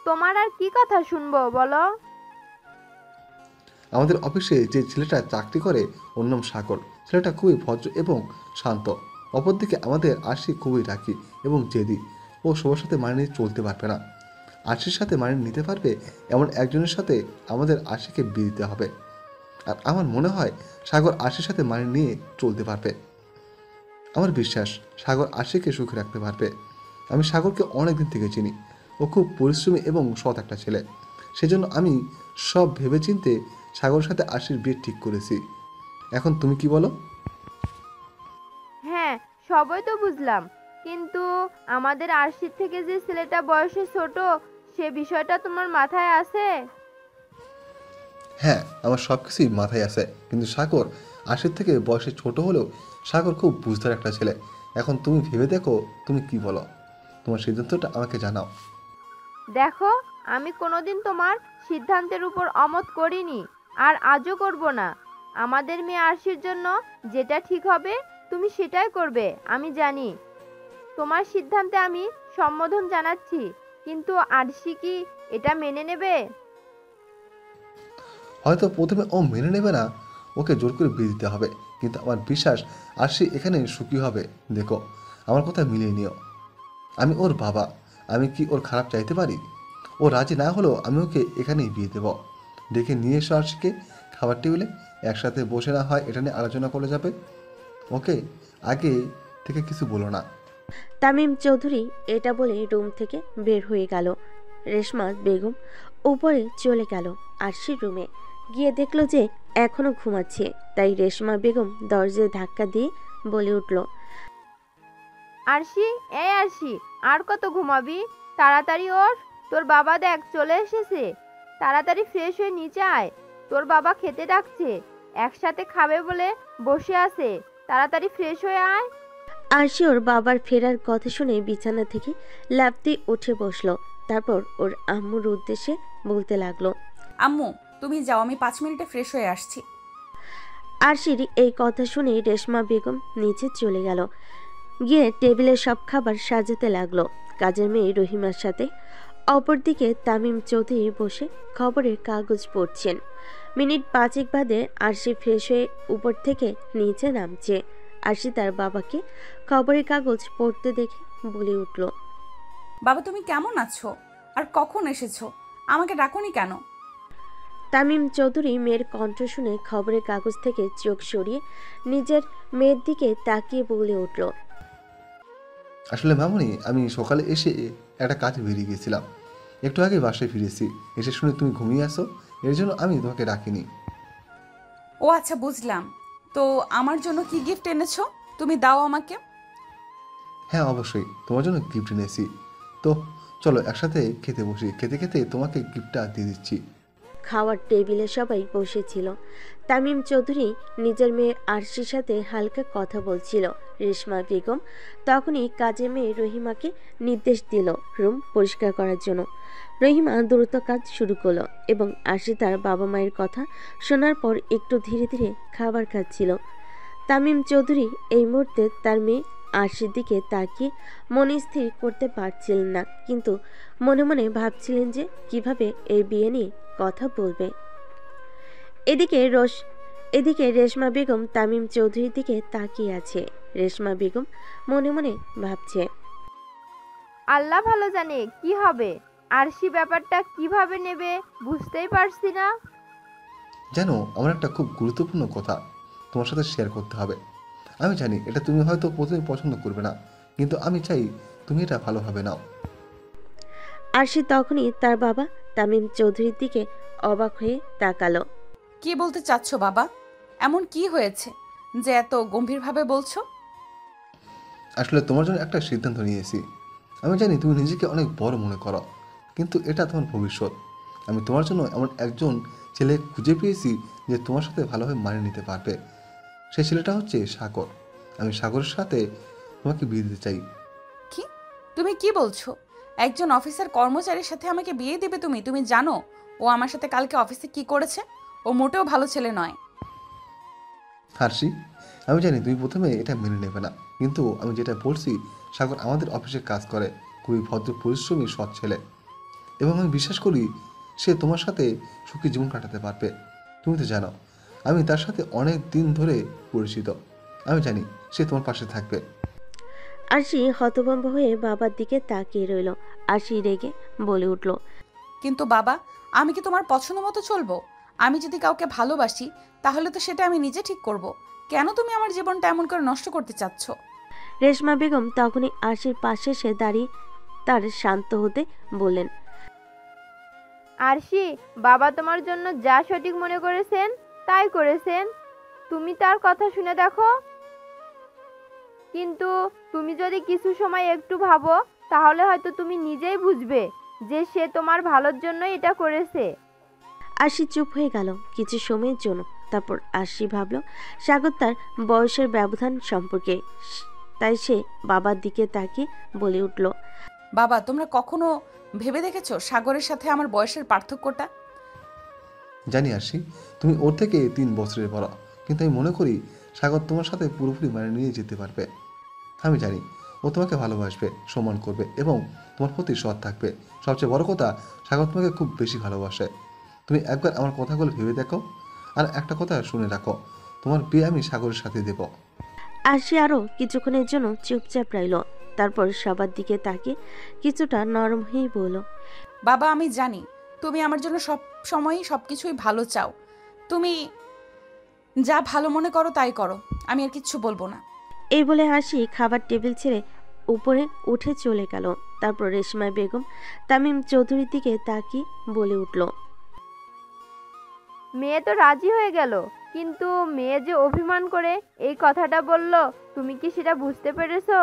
Speaker 8: তোমার আর কি কথা শুনবো বলো?
Speaker 6: আমাদের অফিসে যে ছেলেটা চাকরি করে ওর নাম সাগর। ছেলেটা খুবই ভদ্র এবং শান্ত। অপরদিকে আমাদের আরশি খুবই রাগী এবং জেদি। ও সবার সাথে মানিয়ে নিয়ে চলতে পারবে না। আরশির সাথে মানিয়ে নিতে পারবে এমন একজনের সাথে আমাদের আরশিকে বিয়ে দিতে হবে। আর আমার মনে হয় সাগর আরশির সাথে মানিয়ে নিয়ে চলতে পারবে। আমার বিশ্বাস সাগর আরশিকে সুখে রাখতে পারবে। আমি সাগরকে অনেকদিন থেকে চিনি। ও খুব পরিশ্রমী এবং সৎ একটা ছেলে। সেজন্য আমি সব ভেবেচিন্তে সাগরের সাথে আরশির বিয়ে ঠিক করেছি। এখন তুমি কি বলো?
Speaker 8: হ্যাঁ, সবই তো বুঝলাম, কিন্তু আমাদের আরশির থেকে যে ছেলেটা বয়সে ছোট, সে বিষয়টা তোমার মাথায় আছে?
Speaker 6: হ্যাঁ, আমার সব কিছুই মাথায় আছে, কিন্তু সাগর আরশির থেকে বয়সে ছোট হলেও সাগর খুব বুঝদার একটা ছেলে। এখন তুমি ভেবে দেখো, তুমি কি বলো? তোমার সিদ্ধান্তটা আমাকে জানাও।
Speaker 8: দেখো, আমি কোনোদিন তোমার সিদ্ধান্তের উপর অমত করিনি, আর আজও করব না। আমাদের মেয়ে আরশির জন্য যেটা ঠিক হবে তুমি সেটাই করবে, আমি জানি। তোমার সিদ্ধান্তে আমি সম্বোধন জানাচ্ছি, কিন্তু আরশি কি এটা মেনে নেবে?
Speaker 6: হয়তো প্রথমে ও মেনে নেবে না, ওকে জোর করে বিয়ে দিতে হবে, কিন্তু আমার বিশ্বাস আরশি এখানে সুখী হবে। দেখো, আমার কথা মিলিয়ে নিও। আমি ওর বাবা, আমি কি ওর খারাপ চাইতে পারি? ও রাজি না হলেও আমি ওকে এখানেই বিয়ে দেব। ডেকে নিয়ে এসো আরশিকে খাবার টেবিলে, একসাথে বসে না হয় এটা নিয়ে আলোচনা করে যাবে। ওকে আগে থেকে কিছু বলো না।
Speaker 2: তামিম চৌধুরী এটা বলে রুম থেকে বের হয়ে গেল। রেশমা বেগম উপরে চলে গেল আরশির রুমে। গিয়ে দেখলো যে এখনো ঘুমাচ্ছে, তাই রেশমা বেগম দরজায় ধাক্কা দিয়ে বলে উঠল,
Speaker 8: আরশি, এই আরশি, আর কত ঘুমাবি? তাড়াতাড়ি ওঠ, তোর বাবা দেখ চলে এসেছে। তাড়াতাড়ি ফ্রেশ হয়ে নিচে আয়, তোর বাবা খেতে ডাকছে, একসাথে খাবে বলে বসে আছে। তাড়াতাড়ি ফ্রেশ হয়ে আয়।
Speaker 2: আরশি ওর বাবার ফেরার কথা শুনে বিছানা থেকে লাফতে উঠে বসলো। তারপর ওর আম্মুর উদ্দেশ্যে বলতে লাগলো,
Speaker 3: আম্মু, তুমি যাও, আমি 5 মিনিটে ফ্রেশ হয়ে আসছি।
Speaker 2: আরশির এই কথা শুনে রেশমা বেগম নিচে চলে গেল। গিয়ে টেবিলে সব খাবার সাজাতে লাগলো কাজের মেয়ে রহিমার সাথে। অপরদিকে তামিম চৌধুরী বসে খবরের কাগজ পড়ছেন। মিনিট 5 বাদে আরশি ফ্রেশ হয়ে উপর থেকে নিচে নামছে। আরশি তার বাবাকে খবরের কাগজ পড়তে দেখে বলে উঠল,
Speaker 3: বাবা, তুমি কেমন আছো? আর কখন এসেছো? আমাকে ডাকোনি কেন?
Speaker 2: তামিম চৌধুরী মেয়ের কণ্ঠ শুনে খবরের কাগজ থেকে চোখ সরিয়ে নিজের মেয়ের দিকে তাকিয়ে বলে উঠল,
Speaker 6: আসলে মামুনি, আমি সকালে এসে একটা কাজে বেরিয়ে গিয়েছিলাম, একটু আগে বাসায় ফিরেছি। এসে শুনে তুমি ঘুমিয়ে আসো, এর জন্য আমি তোমাকে ডাকিনি।
Speaker 3: ও আচ্ছা, বুঝলাম। তো আমার জন্য কি গিফট এনেছো? তুমি দাও আমাকে।
Speaker 6: হ্যাঁ অবশ্যই, তোমার জন্য গিফট এনেছি। তো চলো একসাথে খেতে বসি, খেতে খেতে তোমাকে গিফটটা দিয়ে দিচ্ছি।
Speaker 2: খাওয়ার টেবিলে সবাই বসেছিল। তামিম চৌধুরী নিজের মেয়ে আরশির সাথে হালকা কথা বলছিল। রেশমা বেগম তখনই কাজের মেয়ে রহিমাকে নির্দেশ দিল রুম পরিষ্কার করার জন্য। রহিমা দ্রুত কাজ শুরু করলো এবং আরশি তার বাবা মায়ের কথা শোনার পর একটু ধীরে ধীরে খাবার খাচ্ছিল। তামিম চৌধুরী এই মুহূর্তে তার মেয়ে আরশির দিকে তাকিয়ে মনে স্থির করতে পারছিলেন না, কিন্তু মনে মনে ভাবছিলেন যে কিভাবে এই বিয়ে নিয়ে কথা বলবে। এদিকে রেশমা বেগম তামিম চৌধুরীর দিকে তাকিয়ে আছে। রেশমা বেগম মনে মনে ভাবছে,
Speaker 8: আল্লাহ ভালো জানে কি হবে। আরশি ব্যাপারটা কিভাবে নেবে বুঝতেই পারছি না।
Speaker 6: জানো, আমার একটা খুব গুরুত্বপূর্ণ কথা তোমার সাথে শেয়ার করতে হবে। আমি জানি এটা তুমি হয়তো প্রথমে পছন্দ করবে না, কিন্তু আমি চাই তুমি এটা ভালোভাবে নাও।
Speaker 2: আরশি তখনই তার বাবা তামিম চৌধুরীর দিকে অবাক হয়ে তাকালো।
Speaker 3: কি বলতে চাচ্ছ বাবা? এমন কি হয়েছে যে এত গম্ভীরভাবে বলছো?
Speaker 6: আসলে তোমার জন্য একটা সিদ্ধান্ত নিয়েছি। আমি জানি তুমি নিজেকে অনেক বড় মনে করো, কিন্তু এটা তোমার ভবিষ্যৎ। আমি তোমার জন্য এমন একজন ছেলে খুঁজে পেয়েছি যে তোমার সাথে ভালোভাবে মানিয়ে নিতে পারবে। সেই ছেলেটা হচ্ছে সাগর। আমি সাগরের সাথে তোমাকে বিয়ে দিতে চাই।
Speaker 3: কি? তুমি কি বলছো? একজন অফিসার কর্মচারীর সাথে আমাকে বিয়ে দিবে তুমি? তুমি জানো ও আমার সাথে কালকে অফিসে কি করেছে? ও মোটেও ভালো ছেলে নয়।
Speaker 6: হার্ষি, আমি জানি তুমি প্রথমে এটা মেনে নেবে না, কিন্তু আমি যেটা বলছি, সাগর আমাদের অফিসে কাজ করে, খুবই ভদ্র পরিশ্রমী সৎ ছেলে, এবং আমি বিশ্বাস করি সে তোমার সাথে সুখী জীবন কাটাতে পারবে। তুমি তো জানো আমি তার সাথে অনেক দিন ধরে পরিচিত। আমি জানি সে তোমার পাশে থাকবে।
Speaker 2: আরশি হতভম্ব হয়ে বাবার দিকে তাকিয়ে রইল। আরশি রেগে বলে উঠল,
Speaker 3: কিন্তু বাবা, আমি কি তোমার পছন্দ মতো চলবো? আমি যদি কাউকে ভালোবাসি তাহলে তো সেটা আমি নিজে ঠিক করব। কেন তুমি আমার জীবনটা এমন করে নষ্ট করতে চাচ্ছ?
Speaker 2: রেশমা বেগম তখনই আরশির পাশে সে দাঁড়িয়ে তার শান্ত হতে বললেন,
Speaker 8: আরশি, বাবা তোমার জন্য যা সঠিক মনে করেছেন তাই করেছেন। তুমি তার কথা শুনে দেখো। কিন্তু তুমি যদি কিছু সময় একটু ভাবো তাহলে হয়তো তুমি নিজেই বুঝবে যে সে তোমার ভালোর জন্য এটা করেছে।
Speaker 2: আরশি চুপ হয়ে গেল কিছু সময়ের জন্য। তারপর আরশি ভাবল সাগর তার বয়সের ব্যবধান সম্পর্কে, তাই সে বাবার দিকে তাকিয়ে বলে উঠল,
Speaker 3: বাবা, তোমরা কখনো ভেবে দেখেছো সাগরের সাথে আমার বয়সের পার্থক্যটা?
Speaker 6: জানি আরশি, তুমি ওর থেকে 3 বছরের বড়, কিন্তু আমি মনে করি সাগর তোমার সাথে পুরোপুরি মানিয়ে নিয়ে যেতে পারবে। আমি জানি ও তোমাকে ভালোবাসবে, সম্মান করবে এবং তোমার প্রতি সৎ থাকবে। সবচেয়ে বড় কথা, সাগর তোমাকে খুব বেশি ভালোবাসে। তুমি একবার আমার কথাগুলো ভেবে দেখো, আর একটা কথা শুনে রাখো, তোমার বিয়ে আমি সাগরের সাথে দেব।
Speaker 2: আরশি আরও কিছুক্ষণের জন্য চুপচাপ রইল। তারপর সবার দিকে তাকিয়ে কিছুটা নরম হয়ে বলল,
Speaker 3: বাবা, আমি জানি তুমি আমার জন্য সব সময়ই সবকিছুই ভালো চাও। তুমি যা ভালো মনে করো তাই করো, আমি আর কিচ্ছু বলবো না।
Speaker 2: এই বলে হাসি খাবার টেবিল ছেড়ে উপরে উঠে চলে গেল। তারপর রেশমা বেগম তামিম চৌধুরীর দিকে তাকিয়ে বলে উঠল,
Speaker 8: মেয়ে তো রাজি হয়ে গেল, কিন্তু মেয়ে যে অভিমান করে এই কথাটা বলল, তুমি কি সেটা বুঝতে পেরেছো?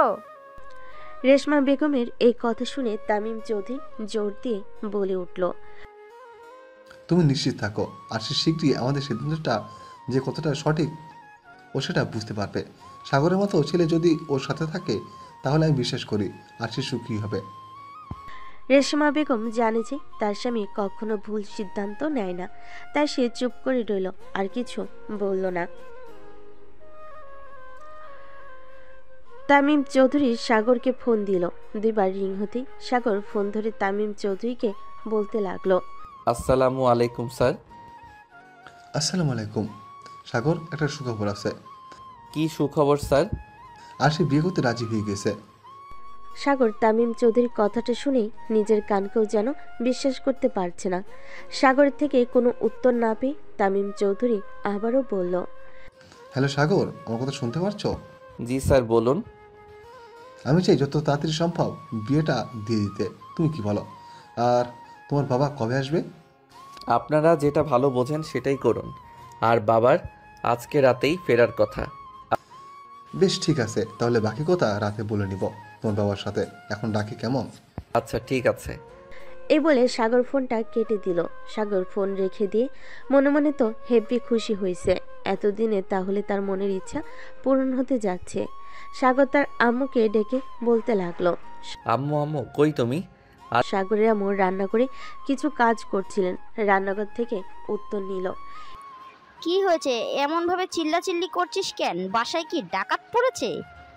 Speaker 2: রেশমা বেগমের এই কথা শুনে তামিম চৌধুরী জোর দিয়ে বলে উঠল,
Speaker 6: তুমি নিশ্চিত থাকো, আর সে শীঘ্রই আমাদের সিদ্ধান্তটা যে কতটা সঠিক ও সেটা বুঝতে পারবে। সাগরের মতো ছেলে যদি ওর সাথে থাকে তাহলে আমি বিশ্বাস করি আর সে সুখী হবে।
Speaker 2: রেশমা বেগম জানে যে তার স্বামী কখনো ভুল সিদ্ধান্ত নেয় না, তাই সে চুপ করে রইল, আর কিছু বলল না। তামিম চৌধুরী সাগরকে ফোন দিল। 2 বার রিং হতেই সাগর ফোন ধরে তামিম চৌধুরীকে বলতে লাগলো,
Speaker 1: আসসালামু আলাইকুম স্যার।
Speaker 6: আসসালামু আলাইকুম। সাগর, একটা সুখবর আছে।
Speaker 1: কি সুখবর স্যার?
Speaker 6: আর সে বিয়ে করতে রাজি হয়ে গেছে।
Speaker 2: সাগর তামিম চৌধুরীর কথাটা শুনেই নিজের কানকেও যেন বিশ্বাস করতে পারছে না। সাগরের থেকে কোনো উত্তর না পেয়ে তামিম চৌধুরী আবারও বলল,
Speaker 6: হ্যালো সাগর, আমার কথা শুনতে পারছো?
Speaker 1: জি স্যার, বলুন।
Speaker 6: আমি চাই যত তাড়াতাড়ি সম্ভব বিয়েটা দিয়ে দিতে। তুমি কি বলো? আর তোমার বাবা কবে আসবে?
Speaker 1: আপনারা যেটা ভালো বোঝেন সেটাই করুন। আর বাবার আজকে রাতেই ফেরার কথা।
Speaker 6: বেশ, ঠিক আছে, তাহলে বাকি কথা রাতে বলে নিব তোমার বাবার সাথে। এখন ডাকি কেমন?
Speaker 1: আচ্ছা, ঠিক আছে।
Speaker 2: এই বলে সাগর ফোনটা কেটে দিল। সাগর ফোন রেখে দিয়ে মনে মনে তো হেব্বি খুশি হয়েছে। এতদিনে তাহলে তার মনের ইচ্ছা পূরণ হতে যাচ্ছে। সাগর তার আম্মুকে ডেকে বলতে লাগলো,
Speaker 1: আম্মু আম্মু কই তুমি?
Speaker 2: সাগরের আম্মু রান্না করে কিছু কাজ করছিলেন। রান্নাঘর থেকে উত্তর নিল,
Speaker 5: কি হয়েছে এমন ভাবে চিল্লাচিল্লি করছিস কেন? বাসায় কি ডাকাত পড়েছে?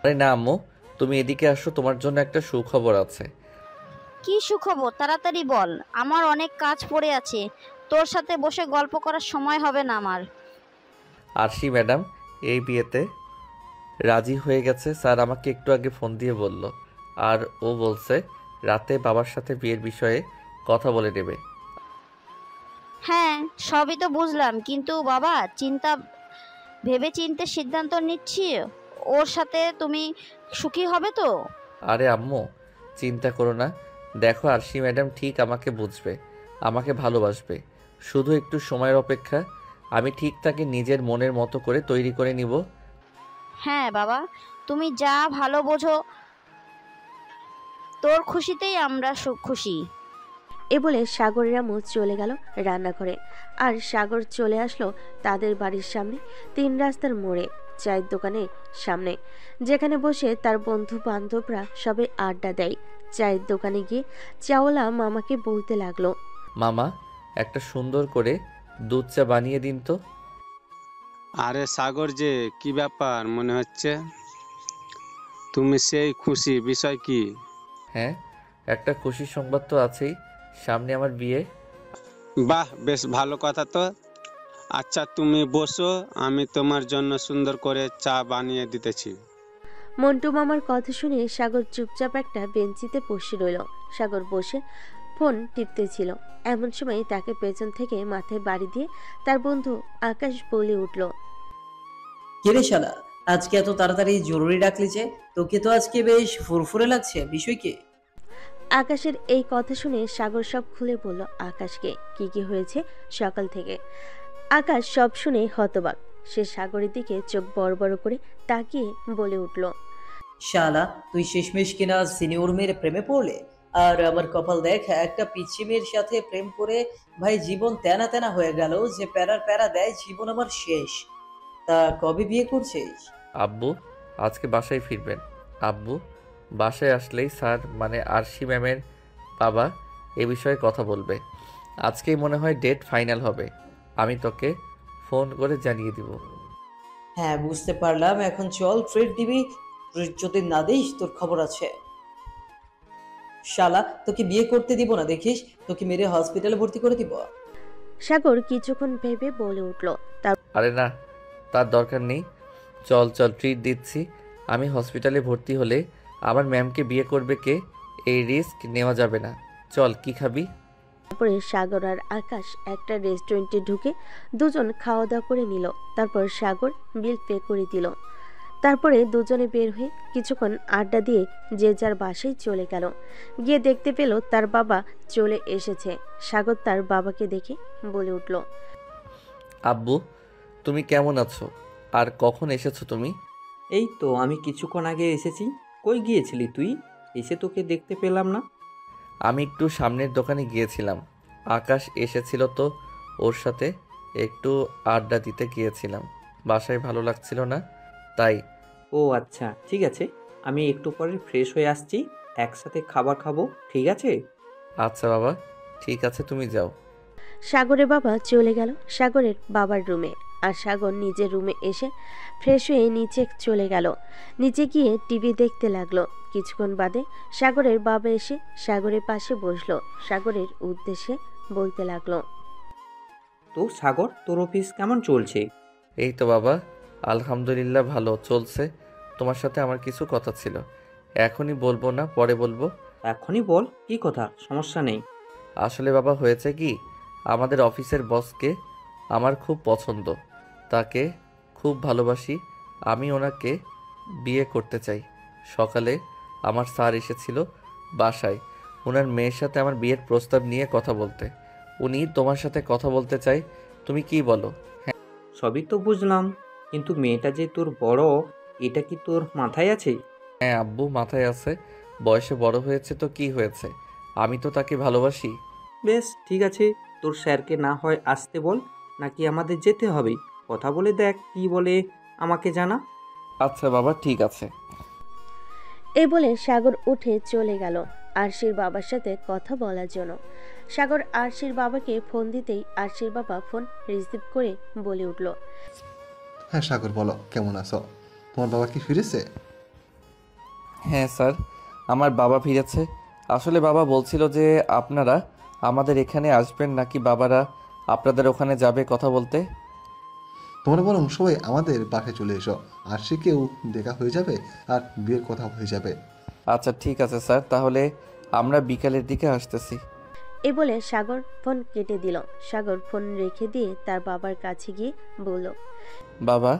Speaker 1: আরে না আম্মু, তুমি এদিকে আসো, তোমার জন্য একটা সুখবর আছে।
Speaker 5: কি সুখবর? তাড়াতাড়ি বল, আমার অনেক কাজ পড়ে আছে। তোর সাথে বসে গল্প করার সময় হবে না আমার।
Speaker 1: আরশি ম্যাডাম এই বিয়েতে রাজি হয়ে গেছে, স্যার আমাকে একটু আগে ফোন দিয়ে বলল। আর ও বলছে রাতে বাবার সাথে বিয়ের বিষয়ে কথা বলে নেবে।
Speaker 5: হ্যাঁ, সবই তো বুঝলাম, কিন্তু বাবা ভেবে চিন্তে সিদ্ধান্ত নিচ্ছি। ওর সাথে তুমি সুখী হবে তো?
Speaker 1: আরে আম্মু, চিন্তা করো না। দেখো আরশি ম্যাডাম ঠিক আমাকে বুঝবে, আমাকে ভালোবাসবে। শুধু একটু সময়ের অপেক্ষা। আমি ঠিক তাকে নিজের মনের মতো করে তৈরি করে নিব।
Speaker 5: হ্যাঁ বাবা, তুমি যা ভালো বোঝো, তোর খুশিতেই আমরা খুশি।
Speaker 2: এ বলে সাগরের আম্মু চলে গেল রান্নাঘরে। আর সাগর চলে আসলো তাদের বাড়ির সামনে 3 রাস্তার মোড়ে চায়ের দোকানের সামনে, যেখানে বসে তার বন্ধু বান্ধবরা সবাই আড্ডা দেয়। চায়ের দোকানে গিয়ে চাওলা মামাকে বলতে লাগলো,
Speaker 1: মামা, একটা সুন্দর করে দুধ চা বানিয়ে দিন তো।
Speaker 9: আরে সাগর যে, কি ব্যাপার মনে হচ্ছে? তুমি সেই খুশি, বিষয় কি?
Speaker 1: হ্যাঁ, একটা খুশির সংবাদ তো আছেই, সামনে আমার বিয়ে।
Speaker 9: বাহ, বেশ ভালো কথা তো। আচ্ছা তুমি বসো, আমি তোমার জন্য সুন্দর করে চা বানিয়ে দিতেছি।
Speaker 2: মন্টু মামার কথা শুনে সাগর চুপচাপ একটা বেঞ্চিতে বসে রইল। সাগর বসে ফোন টিপতেছিল, এমন সময় তাকে পেছন থেকে মাথায় বাড়ি দিয়ে তার বন্ধু আকাশ বলে উঠল,
Speaker 10: কিরে শালা, আজকে এত তাড়াতাড়ি জরুরি ডাকলি যে? তোকে তো আজকে বেশ ফুরফুরে লাগছে, বিষয় কি?
Speaker 2: আকাশের এই কথা শুনে সাগর সব খুলে বলল আকাশকে কি কি হয়েছে সকাল থেকে। আকাশ সব শুনে হতবাক। সে সাগরের দিকে চোখ বড় বড় করে তাকিয়ে বলে উঠল,
Speaker 10: শালা, তুই শেষমেশ কিনা সিনিয়র মেয়ের প্রেমে পড়লে? আর আমার কপাল দেখ, একটা পিচ্ছি মেয়ের সাথে প্রেম করে ভাই জীবন তেনা তেনা হয়ে গেল। যে প্যারার প্যারা দেয়, জীবন আমার শেষ। তা কবে বিয়ে করছিস?
Speaker 1: আব্বু আজকে বাসায় ফিরবেন। আব্বু বাসায় আসলেই স্যার মানে আরশি ম্যামের বাবা এ বিষয়ে কথা বলবে। আজকেই মনে হয় ডেট ফাইনাল হবে। আমি তোকে ফোন করে জানিয়ে দিব।
Speaker 10: হ্যাঁ বুঝতে পারলাম, এখন চল ট্রিট দিবি। যদি না দিস তোর খবর আছে। শালা, তোকে বিয়ে করতে দিব না দেখিস, তোকে মেরে হসপিটালে ভর্তি করে দিব।
Speaker 2: সাগর কিছুক্ষণ ভেবে বলে উঠল,
Speaker 1: আরে না, তার দরকার নেই। চল চল, ট্রিট দিচ্ছি। আমি হসপিটালে ভর্তি হলে আমার ম্যামকে বিয়ে করবে কে? এই রিস্ক নেওয়া যাবে না। চল, কি খাবি?
Speaker 2: তারপরে সাগর আর আকাশ একটা রেস্টুরেন্টে ঢুকে দুজন খাওয়া দাওয়া করে নিল। তারপর সাগর বিল পে করে দিল। তারপরে দুজনে বের হয়ে কিছুক্ষণ আড্ডা দিয়ে যে যার বাসায় চলে গেল। গিয়ে দেখতে পেল তার বাবা চলে এসেছে। সাগর তার বাবাকে দেখে বলে উঠল,
Speaker 1: আব্বু, তুমি কেমন আছো? আর কখন এসেছো তুমি?
Speaker 11: এই তো আমি কিছুক্ষণ আগে এসেছি। কই গিয়েছিলি তুই? এসে তোকে দেখতে পেলাম না।
Speaker 1: আমি একটু সামনের দোকানে গিয়েছিলাম। আকাশ এসেছিল তো ওর সাথে একটু আড্ডা দিতে গিয়েছিলাম। বাসায় ভালো লাগছিল না, তাই।
Speaker 11: ও আচ্ছা, ঠিক আছে, আমি একটু পরে ফ্রেশ হয়ে আসছি, একসাথে খাবার খাবো, ঠিক আছে?
Speaker 1: আচ্ছা বাবা, ঠিক আছে, তুমি যাও।
Speaker 2: সাগরের বাবা চলে গেল সাগরের বাবার রুমে। আর সাগর নিজের রুমে এসে ফ্রেশ হয়ে নিচে চলে গেল। নিচে গিয়ে টিভি দেখতে লাগলো। কিছুক্ষণ বাদে সাগরের বাবা এসে সাগরের পাশে বসলো। সাগরের উদ্দেশ্যে বলতে লাগলো,
Speaker 11: তো সাগর, তোর অফিস কেমন চলছে?
Speaker 1: এই তো বাবা, আলহামদুলিল্লাহ ভালো চলছে। তোমার সাথে আমার কিছু কথা ছিল, এখনই বলবো না, পরে বলবো।
Speaker 11: এখনই বল, কি কথা? সমস্যা নেই।
Speaker 1: আসলে বাবা হয়েছে কি, আমাদের অফিসের বসকে আমার খুব পছন্দ। তাকে খুব ভালোবাসি। আমি ওনাকে বিয়ে করতে চাই। সকালে আমার স্যার এসেছিল বাসায় ওনার মেয়ের সাথে আমার বিয়ের প্রস্তাব নিয়ে কথা বলতে। উনি তোমার সাথে কথা বলতে চাই, তুমি কি বলো?
Speaker 11: সবই তো বুঝলাম, কিন্তু মেয়েটা যে তোর বড়, এটা কি তোর মাথায় আছে?
Speaker 1: হ্যাঁ আব্বু, মাথায় আছে। বয়সে বড় হয়েছে তো কি হয়েছে, আমি তো তাকে ভালোবাসি।
Speaker 11: বেশ ঠিক আছে, তোর স্যারকে না হয় আসতে বল, নাকি আমাদের যেতে হবে? কথা বলে দেখ কি বলে, আমাকে জানা।
Speaker 1: আচ্ছা বাবা, ঠিক আছে।
Speaker 2: এই বলে সাগর উঠে চলে গেল আরশির বাবার সাথে কথা বলার জন্য। সাগর আরশির বাবাকে ফোন দিতেই আরশির বাবা ফোন রিসিভ করে বলে উঠল,
Speaker 6: হ্যাঁ সাগর, বলো কেমন আছো? তোমার বাবা কি ফিরেছে?
Speaker 1: হ্যাঁ স্যার, আমার বাবা ফিরেছে। আসলে বাবা বলছিল যে আপনারা আমাদের এখানে আসবেন নাকি বাবারা আপনাদের ওখানে যাবে কথা বলতে।
Speaker 6: তোমরা বরং সবাই আমাদের বাসায় চলে এসো, আরশিকেও দেখা হয়ে যাবে আর বিয়ের কথা হয়ে যাবে।
Speaker 1: আচ্ছা ঠিক আছে স্যার, তাহলে আমরা বিকালের দিকে আসতেছি।
Speaker 2: এ বলে সাগর ফোন কেটে দিল। সাগর ফোন রেখে দিয়ে তার বাবার কাছে গিয়ে বলল,
Speaker 1: বাবা,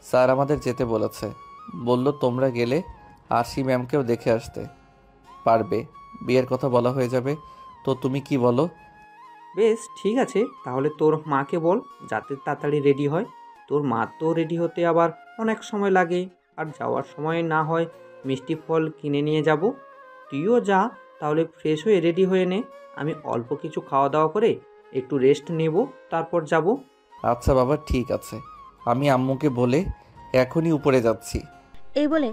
Speaker 1: স্যার আমাদের যেতে বলেছে। বলল তোমরা গেলে আরশি ম্যামকেও দেখে আসতে পারবে, বিয়ের কথা বলা হয়ে যাবে। তো তুমি কি বলো?
Speaker 11: বেশ ঠিক আছে, তাহলে তোর মাকে বল যাতে তাড়াতাড়ি রেডি হয়। তোর মা তো রেডি হতে আবার অনেক সময় লাগে, আর যাওয়ার সময় না হয় মিষ্টি ফল কিনে নিয়ে যাব। তুইও যা, তাহলে ফ্রেশ হয়ে রেডি হয়ে নে। আমি অল্প কিছু খাওয়া দাওয়া করে একটু রেস্ট নেব, তারপর যাব।
Speaker 1: আচ্ছা বাবা ঠিক আছে, আমি আম্মুকে বলে এখনই উপরে যাচ্ছি।
Speaker 2: এই বলে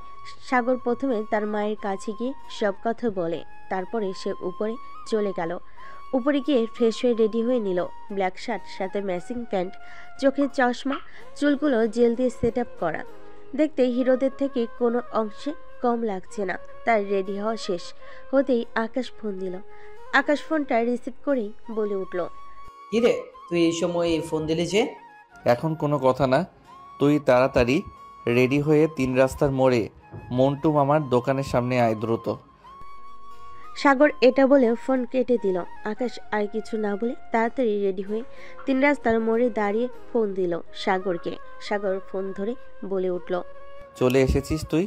Speaker 2: সাগর প্রথমে তার মায়ের কাছে গিয়ে সব কথা বলে, তারপরে সে উপরে চলে গেল। উপরে গিয়ে ফ্রেশ হয়ে রেডি হয়ে নিল। ব্ল্যাক শার্ট, সাথে ম্যাচিং প্যান্ট, চোখের চশমা, চুলগুলো জেল দিয়ে সেট আপ করা। দেখতে হিরোদের থেকে কোনো অংশে কম লাগছে না। তার রেডি হওয়া শেষ হতেই আকাশ ফোন দিল। আকাশ ফোনটা রিসিভ করেই বলে উঠল,
Speaker 10: কিরে তুই এই সময় ফোন দিলি যে?
Speaker 1: এখন কোনো কথা না, তুই তাড়াতাড়ি রেডি হয়ে 3 রাস্তার মোড়ে মন্টু মামার দোকানের সামনে আয় দ্রুত।
Speaker 2: সাগর এটা বলে ফোন কেটে দিল। আকাশ আর কিছু না বলে তাড়াতাড়ি রেডি হয়ে 3 রাস্তার মোড়ে দাঁড়িয়ে ফোন দিল সাগরকে। সাগর ফোন ধরে বলে উঠল,
Speaker 1: চলে এসেছিস তুই?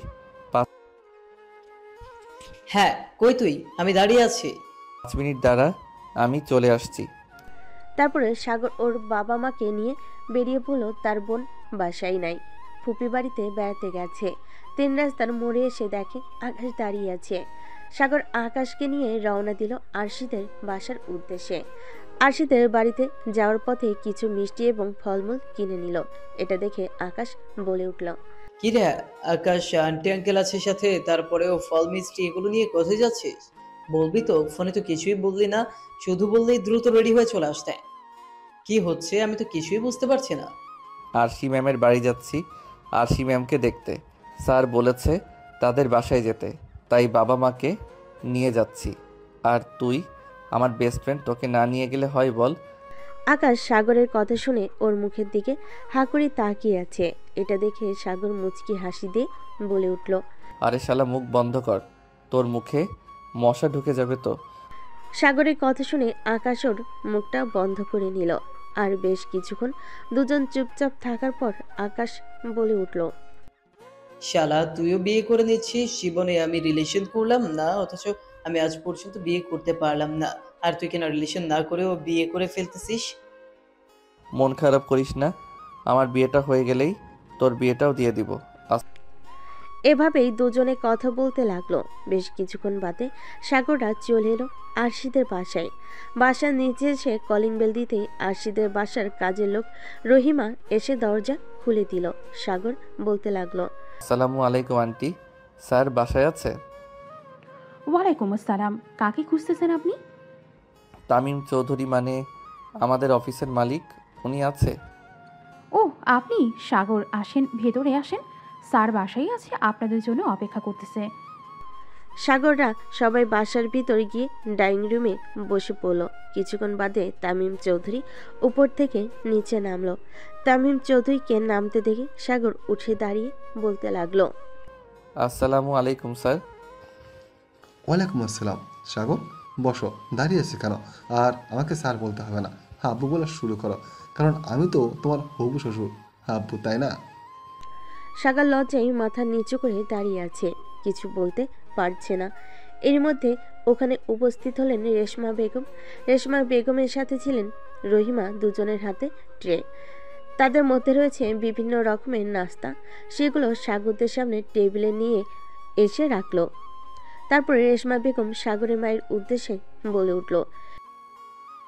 Speaker 10: হ্যাঁ, কই তুই? আমি দাঁড়িয়ে আছি।
Speaker 1: 5 মিনিট দাঁড়া, আমি চলে আসছি।
Speaker 2: তারপরে সাগর ওর বাবা মাকে নিয়ে বেরিয়ে পড়ল। তার বোন বাসায় নাই, ফুপি বাড়িতে বেড়াতে গেছে। 3 রাস্তার মোড়ে এসে দেখে আকাশ দাঁড়িয়ে আছে। সাগর আকাশকে নিয়ে রওনা দিল আরশিদের বাসার উদ্দেশ্যে। আরশিদের বাড়িতে যাওয়ার পথে কিছু মিষ্টি এবং ফলমূল কিনে নিল। এটা দেখে আকাশ বলে উঠল,
Speaker 10: কিরে আকাশ, আন্টি আঙ্কেল আছে সাথে, তারপরেও ফল মিষ্টি এগুলো নিয়ে কোথায় যাচ্ছিস? বলবি তো? ফোনে তো কিছুই বললি না, শুধু বললেই দ্রুত রেডি হয়ে চলে আসতে। কি হচ্ছে আমি তো কিছুই বুঝতে পারছি না।
Speaker 1: আরশি ম্যামের বাড়ি যাচ্ছি, আরশি ম্যামকে দেখতে। স্যার বলেছে তাদের বাসায় যেতে, তাই বাবা মাকে নিয়ে যাচ্ছি। আর তুই আমার বেস্ট ফ্রেন্ড, তোকে না নিয়ে গেলে হয় বল?
Speaker 2: আকাশ সাগরের কথা শুনে ওর মুখের দিকে হাঁ করে তাকিয়ে আছে। এটা দেখে সাগর মুচকি হাসি দিয়ে বলে উঠল,
Speaker 1: আরে শালা মুখ বন্ধ কর, তোর মুখে মশা ঢুকে যাবে তো।
Speaker 2: সাগরের কথা শুনে আকাশ ওর মুখটা বন্ধ করে নিল। আর বেশ কিছুক্ষণ দুজন চুপচাপ থাকার পর আকাশ বলে উঠল,
Speaker 10: শালা, তুইও বিয়ে করে নিচ্ছিস? জীবনে আমি রিলেশন করলাম না, অথচ আমি আজ পর্যন্ত বিয়ে করতে পারলাম না, আর তুই কেন রিলেশন না করেও বিয়ে করে ফেলতেছিস?
Speaker 1: মন খারাপ করিস না, আমার বিয়েটা হয়ে গেলেই তোর বিয়েটাও দিয়ে দিব।
Speaker 2: এভাবেই দুজনে কথা বলতে লাগলো। বেশ কিছুক্ষণ বাদে সাগররা চলে এলো আরশিদের বাসায়। বাসার নিচে এসে কলিং বেল দিতে আরশিদের বাসার কাজের লোক রহিমা এসে দরজা খুলে দিল। সাগর বলতে লাগলো,
Speaker 1: আসসালামু আলাইকুম আন্টি, স্যার বাসায় আছে?
Speaker 7: ওয়ালাইকুম আসসালাম। কাকে খুঁজতেছেন আপনি?
Speaker 1: তামিম চৌধুরী, মানে আমাদের অফিসের মালিক, উনি আছে?
Speaker 7: ও আপনি? সাগর, আসেন ভেতরে আসেন, স্যার বাসায় আছে, আপনাদের জন্য অপেক্ষা করতেছে।
Speaker 2: সাগররা সবাই বাসার ভিতর গিয়ে ডাইনিং রুমে বসে পড়ল। কিছুক্ষণ বাদে তামিম চৌধুরী উপর থেকে নিচে নামলো। তামিম চৌধুরীকে নামতে দেখে সাগর উঠে দাঁড়িয়ে বলতে লাগলো,
Speaker 1: আসসালামু আলাইকুম স্যার।
Speaker 6: ওয়ালাইকুম আসসালাম। সাগর, বসো। দাঁড়িয়ে আছি কেন? আর আমাকে স্যার বলতে হবে না, আব্বু বলা শুরু করো, কারণ আমি তো তোমার হবু শ্বশুর, আব্বু, তাই না?
Speaker 2: সাগর লজ্জায় মাথা নিচু করে দাঁড়িয়ে আছে, কিছু বলতে পারছে না। এর মধ্যে ওখানে উপস্থিত হলেন রেশমা বেগম। রেশমা বেগমের সাথে ছিলেন রহিমা। দুজনের হাতে ট্রে, তাদের মধ্যে রয়েছে বিভিন্ন রকমের নাস্তা। সেগুলো সাগরদের সামনে টেবিলে নিয়ে এসে রাখলো। তারপরে রেশমা বেগম সাগরের মায়ের উদ্দেশ্যে বলে উঠল,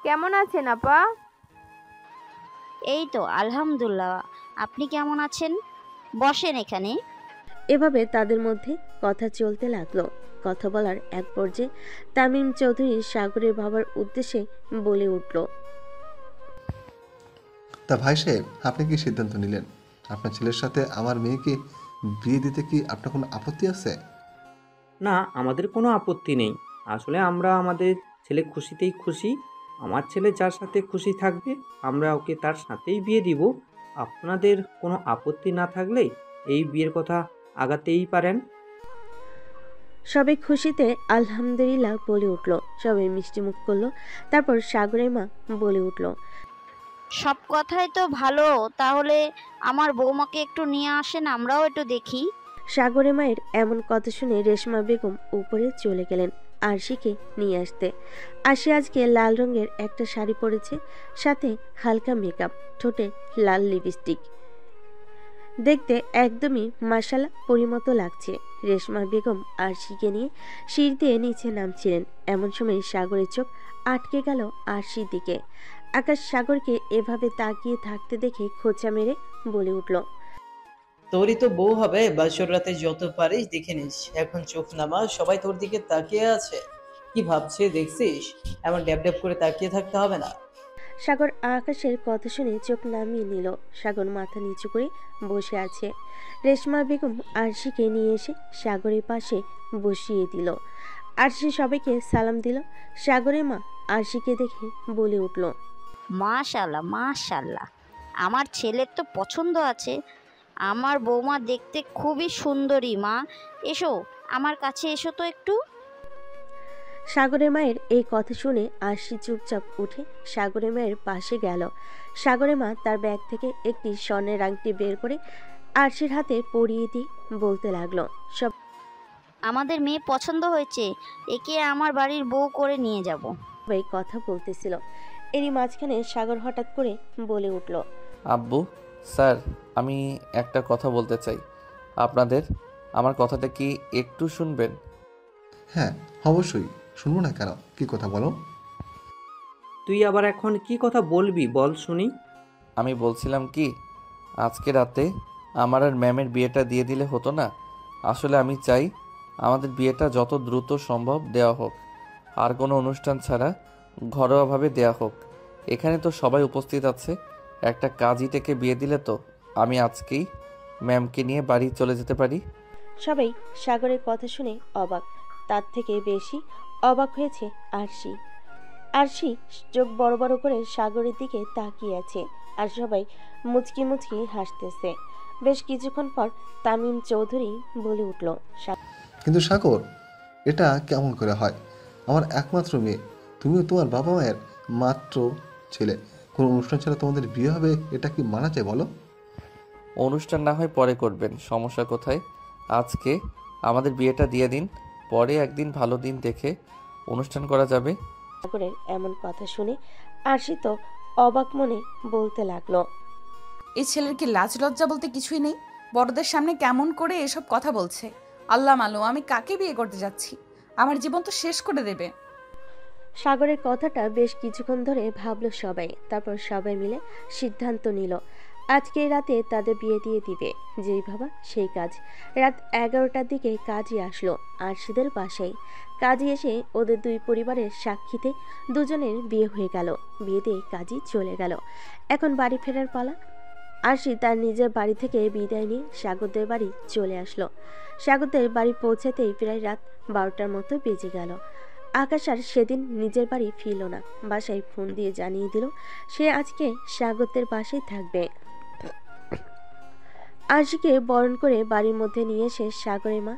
Speaker 8: কেমন আছেন আপা?
Speaker 5: এই তো আলহামদুলিল্লাহ, আপনি কেমন আছেন? বসেন এখানে।
Speaker 2: এভাবে তাদের মধ্যে কথা চলতে লাগলো। কথা বলার এক পর্যায়ে তামিম চৌধুরী সাগরের বাবার উদ্দেশ্যে বলে উঠল,
Speaker 6: তা ভাই সাহেব, আপনি কি সিদ্ধান্ত নিলেন? আপনার ছেলের সাথে আমার মেয়েকে বিয়ে দিতে কি আপনার কোনো আপত্তি আছে?
Speaker 11: না, আমাদের কোনো আপত্তি নেই। আসলে আমরা আমাদের ছেলে খুশিতেই খুশি। আমার ছেলে যার সাথে খুশি থাকবে আমরা ওকে তার সাথেই বিয়ে দিব। আপনাদের কোনো আপত্তি না থাকলে এই বিয়ের কথা আগাতেই পারেন।
Speaker 2: সবাই খুশিতে আলহামদুলিল্লাহ বলে উঠল। সবাই মিষ্টি মুখ করলো। তারপর সাগরের মা বলে উঠল,
Speaker 5: সব কথাই তো ভালো, তাহলে আমার বৌমাকে একটু নিয়ে আসেন, আমরাও একটু দেখি।
Speaker 2: সাগরের মায়ের এমন কথা শুনে রেশমা বেগম উপরে চলে গেলেন আরশিকে নিয়ে আসতে। আরশি আজকে লাল রঙের একটা শাড়ি পরেছে, সাথে হালকা মেকআপ, ঠোঁটে লাল লিপস্টিক। দেখতে একদমই মাশাআল্লাহ পরিমতো লাগছে। রেশমা বেগম আরশিকে নিয়ে সিঁড়ি দিয়ে নিচে নামছিলেন। এমন সময় সাগরের চোখ আটকে গেল আরশির দিকে। আকাশ সাগরকে এভাবে তাকিয়ে থাকতে দেখে খোঁচা মেরে বলে উঠল,
Speaker 10: তোরই তো বউ হবে, বাসর রাতে যত পারিস দেখে নিস। এখন চোখ নামা, সবাই তোর দিকে তাকিয়ে আছে। কি ভাবছে দেখছিস? এমন ড্যাব ড্যাব করে তাকিয়ে থাকতে হবে না।
Speaker 2: সাগর আকাশের কথা শুনে চোখ নামিয়ে নিল। সাগর মাথা নিচু করে বসে আছে। রেশমা বেগম আরশিকে নিয়ে এসে সাগরের পাশে বসিয়ে দিল। আরশি সবাইকে সালাম দিল। সাগরের মা আরশিকে দেখে বলে উঠল,
Speaker 5: মাশাল্লাহ মাশাল্লাহ, আমার ছেলের তো পছন্দ আছে। আমার বৌমা দেখতে খুবই সুন্দরী। মা এসো, আমার কাছে এসো তো একটু।
Speaker 2: সাগরের মায়ের এই কথা শুনে আরশি চুপচাপ উঠে সাগরের মায়ের পাশে গেল। সাগরের মা তার ব্যাগ থেকে একটি স্বর্ণের আংটি বের করে আরশির হাতে পরিয়ে দিয়ে বলতে লাগলো,
Speaker 5: আমাদের মেয়ে পছন্দ হয়েছে, একে আমার বাড়ির বউ করে নিয়ে যাব।
Speaker 2: সবাই কথা বলতেছিল। এরই মাঝখানে সাগর হঠাৎ করে বলে উঠল,
Speaker 1: আব্বু, স্যার, আমি একটা কথা বলতে চাই আপনাদের। আমার কথাটা কি একটু শুনবেন?
Speaker 6: হ্যাঁ, অবশ্যই শুনবো না কেন, কি কথা বলো।
Speaker 11: তুই আবার এখন কি কথা বলবি বল শুনি।
Speaker 1: আমি বলছিলাম কি, আজকে রাতে আমার আর ম্যামের বিয়েটা দিয়ে দিলে হতো না? আসলে আমি চাই আমাদের বিয়েটা যত দ্রুত সম্ভব দেওয়া হোক, আর কোনো অনুষ্ঠান ছাড়া ঘরোয়াভাবে দেওয়া হোক। এখানে তো সবাই উপস্থিত আছে, একটা কাজী থেকে বিয়ে দিলে তো আমি আজকেই ম্যামকে নিয়ে বাড়ি চলে যেতে পারি।
Speaker 2: সবাই সাগরের কথা শুনে অবাক। তার থেকে বেশি অবাক হয়েছে আরশি। আরশি চোখ বড় বড় করে সাগরের দিকে তাকিয়ে আছে, আর সবাই মুচকি মুচকি হাসতেছে। বেশ কিছুক্ষণ পর তামিম চৌধুরী বলে উঠল,
Speaker 6: কিন্তু সাগর, এটা কেমন করে হয়? আমার একমাত্র মেয়ে, তুমিও তোমার বাবা মায়ের মাত্র ছেলে, কোনো অনুষ্ঠান ছাড়া তোমাদের বিয়ে হবে, এটা কি মানা যায় বলো?
Speaker 1: অনুষ্ঠান না হয় পরে করবেন, সমস্যা কোথায়? আজকে আমাদের বিয়েটা দিয়ে দিন, পরে একদিন ভালো দিন দেখে অনুষ্ঠান করা যাবে।
Speaker 2: সাগরের এমন কথা শুনে আরশি তো অবাক মনে বলতে লাগলো,
Speaker 3: এই ছেলের কি লাজ লজ্জা বলতে কিছুই নেই? বড়দের সামনে কেমন করে এসব কথা বলছে! আল্লাহ মালুম আমি কাকে বিয়ে করতে যাচ্ছি, আমার জীবন তো শেষ করে দেবে।
Speaker 2: সাগরের কথাটা বেশ কিছুক্ষণ ধরে ভাবলো সবাই। তারপর সবাই মিলে সিদ্ধান্ত নিল আজকে রাতে তাদের বিয়ে দিয়ে দিবে। যেই ভাবা সেই কাজ। রাত 11টার দিকে কাজী আসলো আরশিদের বাসায়। কাজী এসে ওদের দুই পরিবারের সাক্ষীতে দুজনের বিয়ে হয়ে গেল। বিয়ে দিয়ে কাজী চলে গেল। এখন বাড়ি ফেরার পালা। আরশি তার নিজের বাড়ি থেকে বিদায় নিয়ে সাগরদের বাড়ি চলে আসলো। সাগরদের বাড়ি পৌঁছাতেই প্রায় রাত 12টার মতো বেজে গেল। আকাশ আর সেদিন নিজের বাড়ি ফিরল না। বাসায় ফোন দিয়ে জানিয়ে দিল সে আজকে সাগরদের বাসায় থাকবে। আরশিকে বরণ করে বাড়ির মধ্যে নিয়ে এসে সাগরের মা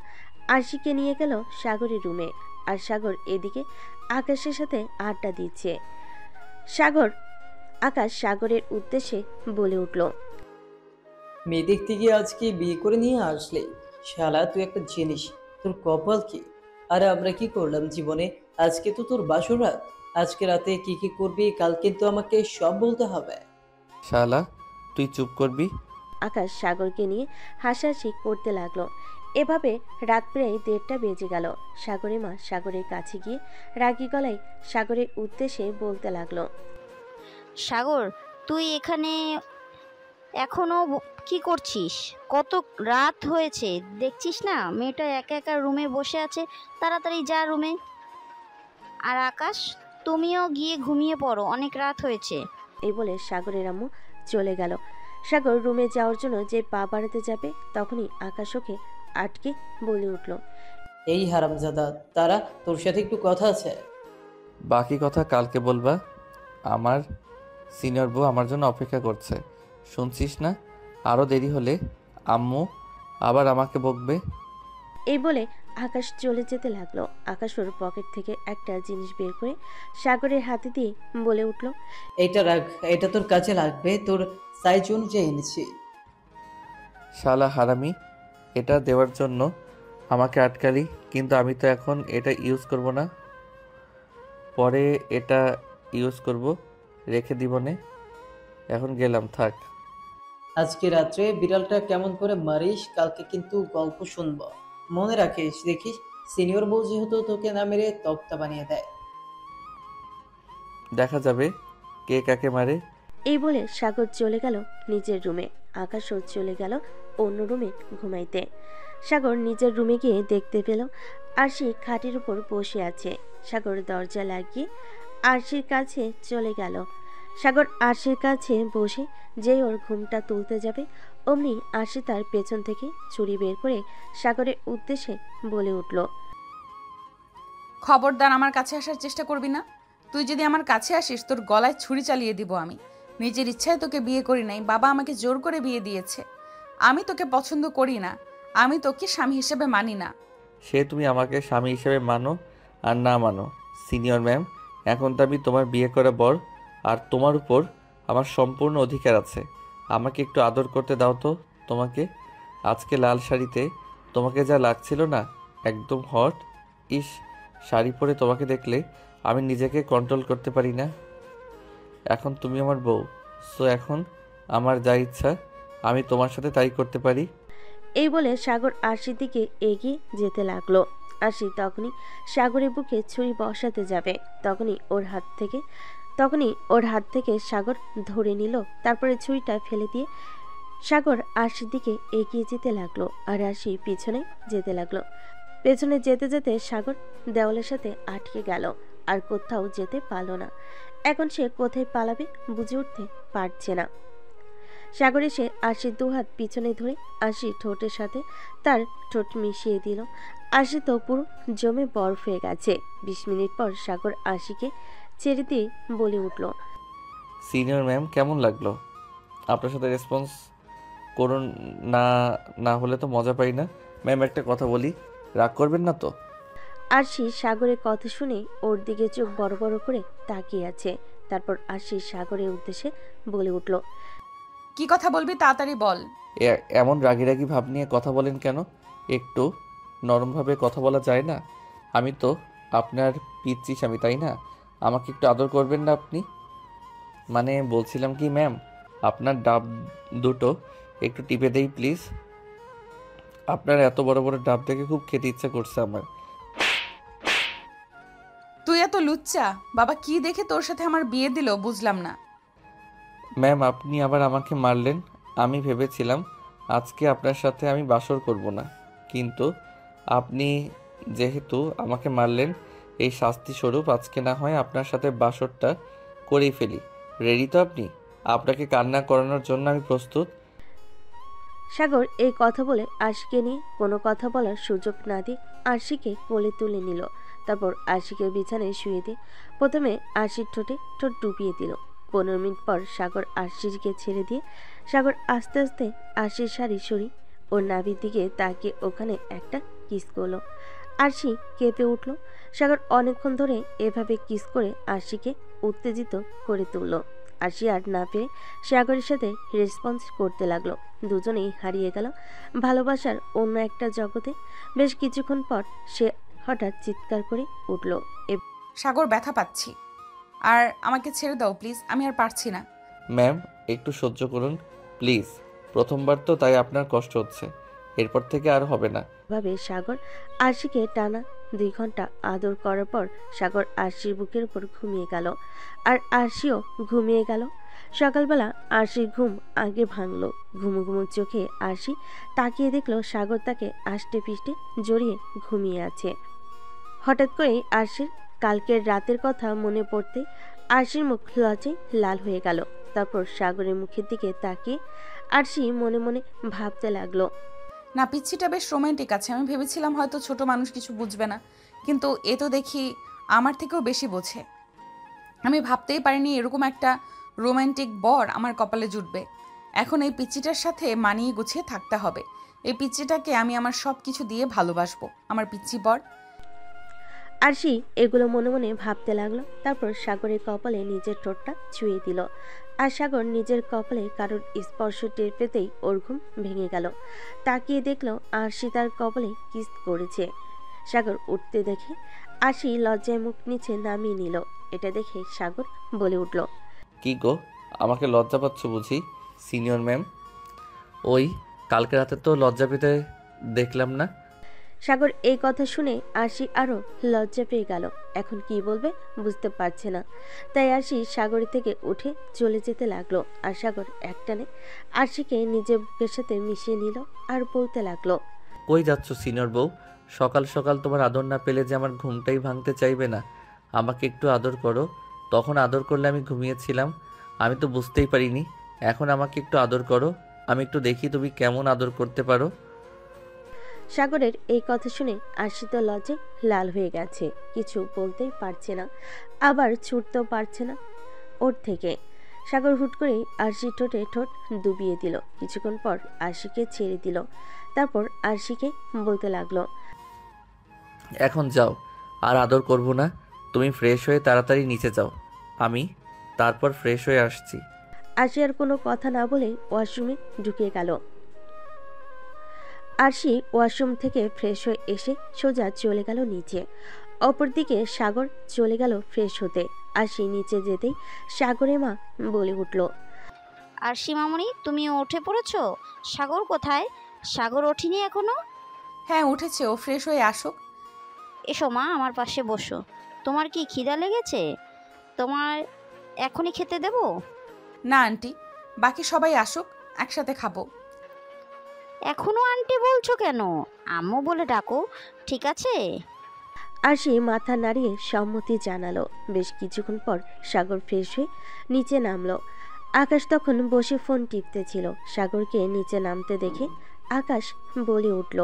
Speaker 2: আরশিকে নিয়ে গেল সাগরের রুমে। আর সাগর এদিকে আকাশের সাথে আড্ডা দিচ্ছে। আকাশ সাগরের উদ্দেশ্যে বলে উঠল,
Speaker 10: মেয়ে দেখতে গিয়ে আজকে বিয়ে করে নিয়ে আসলে? শালা তুই একটা জিনিস, তোর কপাল কি! আরে আমরা কি করলাম জীবনে? আজকে তো তোর বাসর রাত, আজকে রাতে কি কি করবি কাল কিন্তু আমাকে সব বলতে হবে।
Speaker 1: শালা, তুই চুপ করবি?
Speaker 2: আকাশ সাগরকে নিয়ে হাসাহাসি করতে লাগলো। এভাবে রাত প্রায় 1:30টা বেজে গেল। সাগরের মা সাগরের কাছে গিয়ে রাগী গলায় সাগরের উদ্দেশ্যে বলতে লাগলো,
Speaker 5: সাগর, তুই এখানে এখনো কি করছিস? কত রাত হয়েছে দেখছিস না? মেয়েটা একা একা রুমে বসে আছে, তাড়াতাড়ি যা রুমে। আর আকাশ, তুমিও গিয়ে ঘুমিয়ে পড়ো, অনেক রাত হয়েছে।
Speaker 2: এই বলে সাগরের আম্মু চলে গেল। সাগর রুমে যাওয়ার জন্য যে পা বাড়াতে যাবে তখনই আকাশ ওকে আটকে বলে উঠল,
Speaker 10: এই হারামজাদা, তারা তোর সাথে একটু কথা আছে।
Speaker 1: বাকি কথা কালকে বলবা। আমার সিনিয়র বউ আমার জন্য অপেক্ষা করছে, শুনছিস না? আরও দেরি হলে আম্মু আবার আমাকে বকবে।
Speaker 2: এই বলে আকাশ চলে যেতে লাগলো। আকাশ ওর পকেট থেকে একটা জিনিস বের করে সাগরের হাতে দিয়ে বলে উঠল,
Speaker 10: এটা রাখ, এটা তোর কাছে লাগবে, তোর সাইজ অনুযায়ী এনেছি।
Speaker 1: শালা হারামি, এটা দেওয়ার জন্য আমাকে আটকালি, কিন্তু আমি তো এখন এটা ইউজ করব না, পরে এটা ইউজ করব, রেখে দিবনে। এখন গেলাম, থাক।
Speaker 10: আজকে রাত্রে বিড়ালটা কেমন করে মারিস, কালকে কিন্তু গল্প শুনবো। মনে রাখিস, দেখিস সিনিয়র বউ যেহেতু তোকে না মেরে তক্তা বানিয়ে দেয়।
Speaker 1: দেখা যাবে কে কাকে মারে।
Speaker 2: এই বলে সাগর চলে গেল নিজের রুমে। আকাশও চলে গেল অন্য রুমে ঘুমাইতে। সাগর নিজের রুমে গিয়ে দেখতে পেল আরশি খাটের উপর বসে আছে। সাগর দরজা লাগিয়ে আরশির কাছে চলে গেল। সাগর আরশির কাছে বসে যেই ওর ঘুমটা তুলতে যাবে, অমনি আরশি তার পেছন থেকে ছুরি বের করে সাগরের উদ্দেশ্যে বলে উঠল,
Speaker 3: খবরদার আমার কাছে আসার চেষ্টা করবি না। তুই যদি আমার কাছে আসিস তোর গলায় ছুরি চালিয়ে দিব আমি। নিজের ইচ্ছায় তোকে বিয়ে করি নাই, বাবা আমাকে জোর করে বিয়ে দিয়েছে। আমি তোকে পছন্দ করি না, আমি তোকে স্বামী হিসেবে মানি না।
Speaker 1: সে তুমি আমাকে স্বামী হিসেবে মানো আর না মানো, সিনিয়র ম্যাম, এখন তো আমি তোমার বিয়ে করা বর, আর তোমার উপর আমার সম্পূর্ণ অধিকার আছে। আমাকে একটু আদর করতে দাও তো। তোমাকে আজকে লাল শাড়িতে তোমাকে যা লাগছিল না, একদম হট। ইস, শাড়ি পরে তোমাকে দেখলে আমি নিজেকে কন্ট্রোল করতে পারি না। এখন তুমি আমার বউ, সো এখন আমার যা ইচ্ছা আমি তোমার সাথে তাই করতে পারি।
Speaker 2: এই বলে সাগর আরশির দিকে এগিয়ে যেতে লাগলো। আরশি তখনই সাগরের বুকে ছুরি বসাতে যাবে, তখনই ওর হাত থেকে সাগর ধরে নিল। তারপরে ছুরিটা ফেলে দিয়ে সাগর আরশির দিকে এগিয়ে যেতে লাগলো, আর আরশি পিছনে যেতে লাগলো। পেছনে যেতে যেতে সাগর দেওয়ালের সাথে আটকে গেল, আর কোথাও যেতে পারল না। এখন সে কোথায় পালাবে বুঝে উঠতে পারছে না। সাগর এসে আরশির দুহাত পিছনে ধরে আরশির ঠোঁটের সাথে তার ঠোঁট মিশিয়ে দিল। আরশি তো পুরো জমে বরফ হয়ে গেছে। 20 মিনিট পর সাগর আরশিকে ছেড়ে দিয়ে বলে উঠল,
Speaker 1: সিনিয়র ম্যাম, কেমন লাগলো? আপনার সাথে রেসপন্স করুন না, না হলে তো মজা পাই না। ম্যাম, একটা কথা বলি, রাগ করবেন না তো?
Speaker 2: আরশি সাগরের কথা শুনে ওর দিকে চোখ বড় বড় করে তাকিয়ে আছে। তারপর আরশি সাগরের উদ্দেশ্যে বলে উঠল,
Speaker 3: কি কথা বলবি তাড়াতাড়ি বল।
Speaker 1: এমন রাগি রাগি ভাব নিয়ে কথা বলেন কেন? একটু নরমভাবে কথা বলা যায় না? আমি তো আপনার পিচ্চি স্বামী, তাই না? আমাকে একটু আদর করবেন না আপনি? মানে বলছিলাম কি ম্যাম, আপনার ডাব দুটো একটু টিপে দেই প্লিজ। আপনার এত বড় বড় ডাব দেখে খুব খেতে ইচ্ছা করছে আমার।
Speaker 3: তুই এত লুচ্চা, বাবা কি দেখে তোর সাথে আমার বিয়ে দিল বুঝলাম না।
Speaker 1: ম্যাম, আপনি আবার আমাকে মারলেন। আমি ভেবেছিলাম আজকে আপনার সাথে আমি বাসর করব না, কিন্তু আপনি যেহেতু আমাকে মারলেন, এই শাস্তি স্বরূপ আজকে না হয় আপনার সাথে বাসরটা করেই ফেলি। রেডি তো আপনি? আপনাকে কান্না করানোর জন্য আমি প্রস্তুত।
Speaker 2: সাগর এই কথা বলে আরশিকে নিয়ে কোনো কথা বলার সুযোগ না দিয়ে আরশিকে কোলে তুলে নিল। তারপর আরশিকে বিছানায় শুয়ে দিয়ে প্রথমে আরশির ঠোঁটে ঠোঁট ডুবিয়ে দিল। 15 মিনিট পর সাগর আরশিকে ছেড়ে দিয়ে সাগর আস্তে আস্তে আরশির শাড়ি সরি ওর নাভির দিকে তাকিয়ে ওখানে একটা কিস করলো। আরশি কেঁপে উঠল। সাগর অনেকক্ষণ ধরে এভাবে কিস করে আরশিকে উত্তেজিত করে তুলল। আরশি আর না পেরে সাগরের সাথে রেসপন্স করতে লাগলো। দুজনেই হারিয়ে গেল ভালোবাসার অন্য একটা জগতে। বেশ কিছুক্ষণ পর সে হঠাৎ চিৎকার করে উঠল,
Speaker 3: সাগর, ব্যথা পাচ্ছি, আর আমাকে ছেড়ে দাও প্লিজ, আমি আর পারছি না।
Speaker 1: ম্যাম, একটু সহ্য করুন প্লিজ। প্রথমবার তো, তাই আপনার কষ্ট হচ্ছে, এরপর থেকে আর হবে না।
Speaker 2: ভাবে সাগর আরশিকে টানা 2 ঘন্টা আদর করার পর সাগর আরশির বুকের উপর ঘুমিয়ে গেল, আর আরশিও ঘুমিয়ে গেল। সকালবেলা আরশির ঘুম আগে ভাঙলো। ঘুমু ঘুমু চোখে আরশি তাকিয়ে দেখলো সাগর তাকে আষ্টে পিষ্টে জড়িয়ে ঘুমিয়ে আছে। হঠাৎ করে আরশির কালকের রাতের কথা মনে পড়তে আরশির মুখ লজ্জায় লাল হয়ে গেল। তারপর সাগরের মুখের দিকে তাকিয়ে আরশি মনে মনে ভাবতে লাগলো,
Speaker 3: না, পিচ্ছিটা বেশ রোমান্টিক আছে। আমি ভেবেছিলাম হয়তো ছোট মানুষ কিছু বুঝবে না, কিন্তু এ তো দেখি আমার থেকেও বেশি বোঝে। আমি ভাবতেই পারিনি এরকম একটা রোমান্টিক বর আমার কপালে জুটবে। এখন এই পিচ্চিটার সাথে মানিয়ে গুছিয়ে থাকতে হবে। এই পিচ্চিটাকে আমি আমার সব কিছু দিয়ে ভালোবাসবো, আমার পিচ্চি বর।
Speaker 2: আরশি এগুলো মনে মনে ভাবতে লাগলো। তারপর সাগরের কপালে নিজের ঠোঁটটা ছুঁয়ে দিল। আর সাগর নিজের কপালে কারোর স্পর্শ টের পেতেই ওর ঘুম ভেঙে গেল। তাকিয়ে দেখলো আরশি তার কপালে কিস করেছে। সাগর উঠতে দেখে আরশি লজ্জায় মুখ নিচে নামিয়ে নিল। এটা দেখে সাগর বলে উঠল,
Speaker 1: কি গো, আমাকে লজ্জা পাচ্ছ বুঝি সিনিয়র ম্যাম? ওই কালকে রাতে তো লজ্জা পেতে দেখলাম না।
Speaker 2: সাগর এই কথা শুনে আরশি আরো লজ্জা পেয়ে গেল। এখন কি বলবে বুঝতে পারছে না। তাই আরশি সাগরের থেকে উঠে চলে যেতে লাগলো। আর সাগর একটানে আরশিকে নিজের বুকের সাথে মিশিয়ে নিল আর বলতে লাগলো,
Speaker 1: কই যাচ্ছ সিনিয়র বউ? সকাল সকাল তোমার আদর না পেলে যে আমার ঘুমটাই ভাঙতে চাইবে না। আমাকে একটু আদর করো। তখন আদর করলে আমি ঘুমিয়েছিলাম, আমি তো বুঝতেই পারিনি। এখন আমাকে একটু আদর করো, আমি একটু দেখি তুমি কেমন আদর করতে পারো।
Speaker 2: সাগরের এই কথা শুনে আরশি তো লজ্জায় লাল হয়ে গেছে। কিছু বলতেই পারছে না, আবার ছুটতেও পারছে না ওর থেকে। সাগর হুট করেই আরশি ঠোঁটে ঠোঁট ডুবিয়ে দিল। কিছুক্ষণ পর আরশিকে ছেড়ে দিল। তারপর আরশিকে বলতে লাগলো,
Speaker 1: এখন যাও, আর আদর করব না। তুমি ফ্রেশ হয়ে তাড়াতাড়ি নিচে যাও, আমি তারপর ফ্রেশ হয়ে আসছি।
Speaker 2: আরশি আর কোনো কথা না বলে ওয়াশরুমে ঢুকে গেল। আরশি ওয়াশরুম থেকে ফ্রেশ হয়ে এসে সোজা চলে গেল নিচে। অপরদিকে সাগর চলে গেল ফ্রেশ হতে। আরশি নিচে যেতেই সাগরের মা বলে উঠল,
Speaker 5: আরশি মামুনি, তুমি উঠে পড়েছো? সাগর কোথায়? সাগর ওঠেনি এখনো?
Speaker 3: হ্যাঁ উঠেছে, ও ফ্রেশ হয়ে আসুক।
Speaker 5: এসো মা, আমার পাশে বসো। তোমার কি খিদা লেগেছে? তোমার এখনই খেতে দেবো?
Speaker 3: না আন্টি, বাকি সবাই আসুক, একসাথে খাবো।
Speaker 5: এখনো আন্টি বলছো কেন? আম্মু বলে ডাকো, ঠিক আছে?
Speaker 2: আরশি মাথা নাড়িয়ে সম্মতি জানালো। বেশ কিছুক্ষণ পর সাগর ফ্রেশ হয়ে নিচে নামলো। আকাশ তখন বসে ফোন টিপতেছিল। সাগরকে নিচে নামতে দেখে আকাশ বলে উঠল,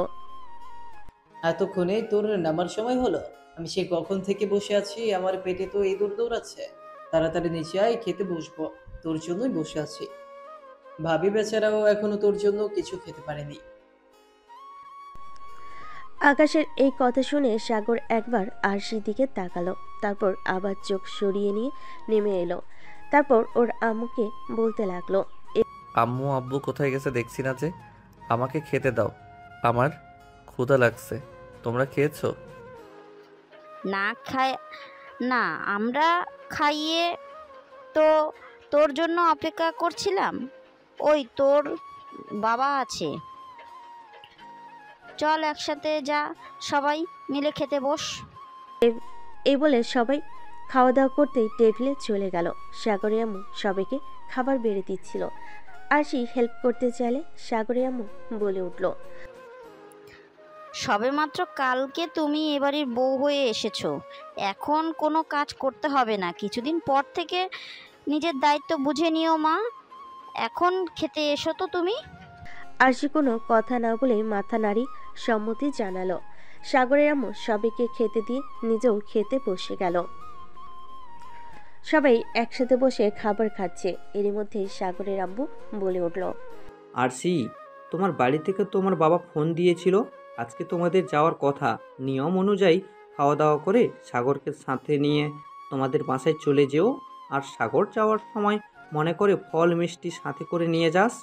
Speaker 10: এতক্ষণে তোর নামার সময় হলো? আমি সে কখন থেকে বসে আছি, আমার পেটে তো ইঁদুর দৌড়াচ্ছে। তাড়াতাড়ি নিচে আয়, খেতে বসবো। তোর জন্যই বসে আছি। ভাবি বেচারাও এখনো তোর জন্য কিছু খেতে পারেনি।
Speaker 2: আকাশের এই কথা শুনে সাগর একবার আরশির দিকে তাকালো। তারপর আবার চোখ সরিয়ে নিয়ে নেমে এলো। তারপর ওর আম্মুকে বলতে লাগলো,
Speaker 1: আম্মু আব্বু কোথায় গেছে দেখছি না যে। আমাকে খেতে দাও, আমার ক্ষুধা লাগছে। তোমরা খেয়েছো?
Speaker 5: না খায় না, আমরা খাইয়ে তো তোর জন্য অপেক্ষা করছিলাম। ওই তোর বাবা আছে, চল একসাথে যা, সবাই মিলে খেতে বস।
Speaker 2: এই বলে সবাই খাওয়া দাওয়া করতেই টেবিলে চলে গেল। সাগরের আম্মু সবাইকে খাবার বেড়ে দিচ্ছিল। আরশি হেল্প করতে চাইলে সাগরের আম্মু বলে উঠল,
Speaker 5: সবেমাত্র কালকে তুমি এবাড়ির বউ হয়ে এসেছো, এখন কোনো কাজ করতে হবে না। কিছুদিন পর থেকে নিজের দায়িত্ব বুঝে নিও মা। এখন খেতে এসো তো তুমি।
Speaker 2: আরশি কোনো কথা না বলে মাথা নাড়ি সম্মতি জানালো। সাগরের আম্মু সবাইকে খেতে দিয়ে নিজেও খেতে বসে গেল। সবাই একসাথে বসে খাবার খাচ্ছে। এরই মধ্যে সাগরের আম্মু বলে উঠল,
Speaker 11: আরশি, তোমার বাড়ি থেকে তোমার বাবা ফোন দিয়েছিল, আজকে তোমাদের যাওয়ার কথা। নিয়ম অনুযায়ী খাওয়া দাওয়া করে সাগরকে সাথে নিয়ে তোমাদের বাসায় চলে যেও। আর সাগর যাওয়ার সময় মনে করে ফল মিষ্টি সাথে করে নিয়ে যাস।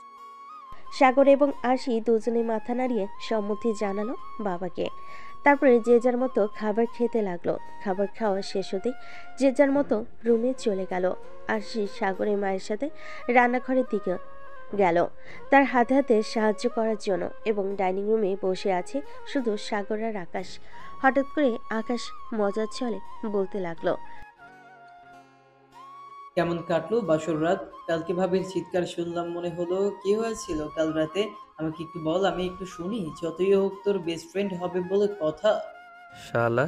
Speaker 2: সাগর এবং আরশি দুজনে মাথা নাড়িয়ে সম্মতি জানালো বাবাকে। তারপরে যে যার মতো খাবার খেতে লাগলো। খাবার খাওয়া শেষ হতেই যে যার মতো রুমে চলে গেল। আরশি সাগরের মায়ের সাথে রান্নাঘরের দিকে গেল তার হাতে হাতে সাহায্য করার জন্য। এবং ডাইনিং রুমে বসে আছে শুধু সাগর আর আকাশ। হঠাৎ করে আকাশ মজার ছলে বলতে লাগলো,
Speaker 10: কেমন কাটলো বাসর রাত? কালকে ভাবির চিৎকার শুনলাম, মনে হলো কি হয়েছিল কাল রাতে? আমাকে একটু বল, আমি একটু শুনি। যতই হোক তোর বেস্ট ফ্রেন্ড হবে বলে কথা।
Speaker 1: শালা,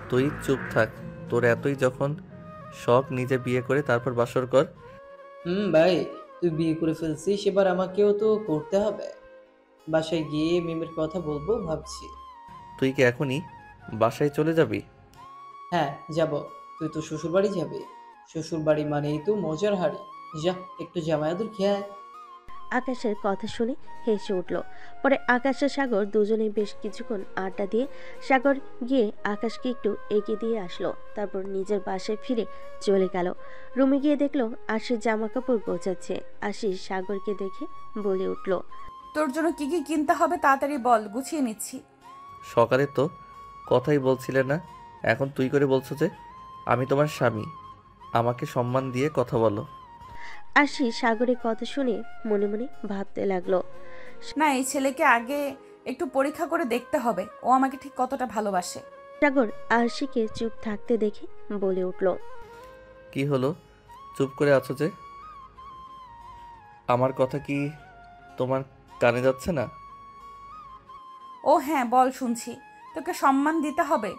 Speaker 1: তুই চুপ থাক। তোর এতই যখন শখ, নিজে বিয়ে করে তারপর বাসর কর।
Speaker 10: ভাই, তুই বিয়ে করে ফেলছিস, এবার আমাকেও তো করতে হবে। বাসায় গিয়ে মিমের কথা বলবো ভাবছি।
Speaker 1: তুই কি এখনই বাসায় চলে যাবি?
Speaker 10: হ্যাঁ যাব। তুই তো শ্বশুর বাড়ি যাবি? শ্বশুর বাড়ি মানেই তো মজার হাড়ি। যা একটু জামায়াতুর খেয়াল।
Speaker 2: আকাশের কথা শুনে হেসে উঠল। পরে আকাশ আর সাগর দুজনেই বেশ কিছুক্ষণ আড্ডা দিয়ে সাগর গিয়ে আকাশকে একটু এগিয়ে দিয়ে আসলো। তারপর নিজের বাসায় ফিরে চলে গেল। রুমে গিয়ে দেখলো আশির জামা কাপড় গোছাচ্ছে। আশি সাগরকে দেখে বলে উঠল,
Speaker 3: তোর জন্য কি কি কিনতে হবে তাড়াতাড়ি বল, গুছিয়ে নিচ্ছি।
Speaker 1: সকালে তো কথাই বলছিলে না, এখন তুই করে বলছো যে? আমি তোমার স্বামী, আমাকে সম্মান দিয়ে কথা বলো।
Speaker 2: আশি সাগরের কথা শুনে মনে মনে ভাবতে লাগলো,
Speaker 3: না, এই ছেলেকে আগে একটু পরীক্ষা করে দেখতে হবে ও আমাকে ঠিক কতটা ভালোবাসে।
Speaker 2: সাগর আশিকে চুপ থাকতে দেখে বলে উঠল,
Speaker 1: কি হলো, চুপ করে আছো যে? আমার কথা কি তোমার কানে যাচ্ছে না?
Speaker 3: ও হ্যাঁ, বল শুনছি। তোকে সম্মান দিতে হবে?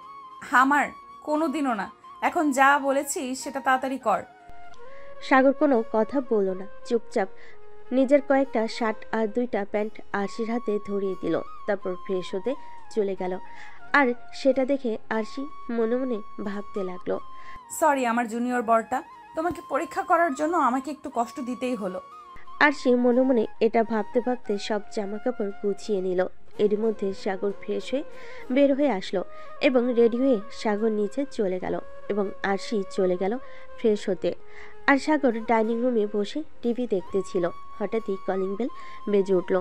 Speaker 3: আমার কোনোদিনও না। এখন যা বলেছি সেটা তাড়াতাড়ি কর।
Speaker 2: সাগর কোনো কথা বলল না, চুপচাপ নিজের কয়েকটা শার্ট আর 2টা প্যান্ট আরশির হাতে ধরিয়ে দিল। তারপর ফ্রেশ হতে চলে গেল। আর সেটা দেখে আরশি মনে মনে ভাবতে লাগলো,
Speaker 3: সরি আমার জুনিয়র বরটা, তোমাকে পরীক্ষা করার জন্য আমাকে একটু কষ্ট দিতেই হলো।
Speaker 2: আরশি মনে মনে এটা ভাবতে ভাবতে সব জামা কাপড় গুছিয়ে নিল। এর মধ্যে সাগর ফ্রেশ হয়ে বের হয়ে আসলো এবং রেডি হয়ে সাগর নিচে চলে গেল এবং আরশি চলে গেল ফ্রেশ হতে। আর সাগর ডাইনিং রুমে বসে টিভি দেখতেছিল। হঠাৎই কলিং বেল বেজে উঠল।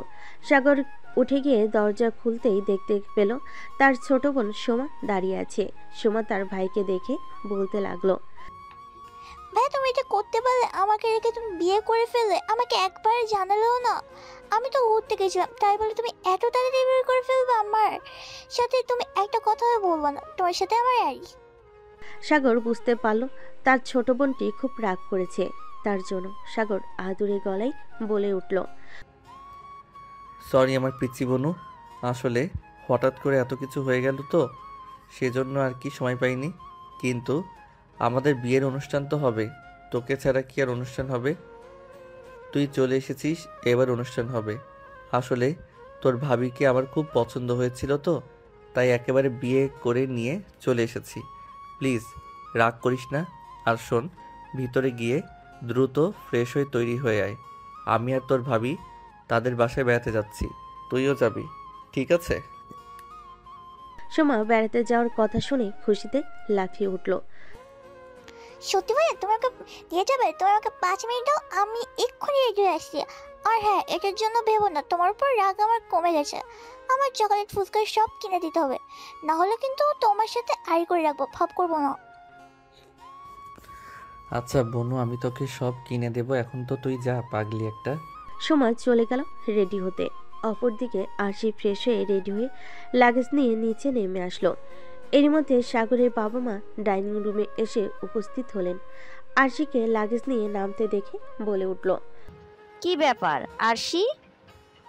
Speaker 2: সাগর উঠে গিয়ে দরজা খুলতেই দেখতে পেল তার ছোট বোন সোমা দাঁড়িয়ে আছে। সোমা তার ভাইকে দেখে বলতে লাগলো,
Speaker 5: ভাই তুমি এটা করতে পারলে? আমাকে রেখে তুমি বিয়ে করে ফেললে, আমাকে একবার জানালেও না। আমি তো ঘুরতে গেছিলাম, তাই বলে তুমি এত তাড়াতাড়ি বিয়ে করে ফেলবে আমার সাথে? তুমি একটা কথাও বলবো না তোমার সাথে আমার আর?
Speaker 2: সাগর বুঝতে পারল তার ছোট বোনটি খুব রাগ করেছে তার জন্য। সাগর আদুরে গলায় বলে উঠল,
Speaker 1: সরি আমার পিচ্চি বনু, আসলে হঠাৎ করে এত কিছু হয়ে গেল তো সেজন্য আর কি সময় পাইনি। কিন্তু আমাদের বিয়ের অনুষ্ঠান তো হবে, তোকে ছাড়া কি আর অনুষ্ঠান হবে? তুই চলে এসেছিস, এবার অনুষ্ঠান হবে। আসলে তোর ভাবিকে আমার খুব পছন্দ হয়েছিল তো, তাই একেবারে বিয়ে করে নিয়ে চলে এসেছি। প্লিজ রাগ করিস না। আর শোন, ভিতরে গিয়ে দ্রুত ফ্রেশ হয়ে তৈরি হয়ে আয়। আমি আর তোর ভাবি তাদের বাসায় বেড়াতে যাচ্ছি, তুইও যাবি, ঠিক আছে?
Speaker 2: সোমা বেড়াতে যাওয়ার কথা শুনে খুশিতে লাফিয়ে উঠল।
Speaker 5: সত্যি ভাই তুমি আমাকে দিয়ে যাবে? তুমি আমাকে 5 মিনিট দাও, আমি এক্ষুনি রেডি হয়ে আসছি। আর হ্যাঁ, এটার জন্য ভেবো না, তোমার উপর রাগ আমার কমে গেছে। আমার চকলেট ফুচকা সব কিনে দিতে হবে, না হলে কিন্তু তোমার সাথে আড়ি করে রাখবো, ভাব করবো না।
Speaker 1: আচ্ছা বনু, আমি তোকে সব কিনে দেবো, এখন তো তুই যা, পাগলি একটা।
Speaker 2: সোমা চলে গেল রেডি হতে। অপরদিকে আরশি ফ্রেশ হয়ে রেডি হয়ে লাগেজ নিয়ে নিচে নেমে আসলো। এর মধ্যে সাগরের বাবা মা ডাইনিং রুমে এসে উপস্থিত হলেন। আরশিকে লাগেজ নিয়ে নামতে দেখে বলে উঠল,
Speaker 5: কি ব্যাপার আরশি?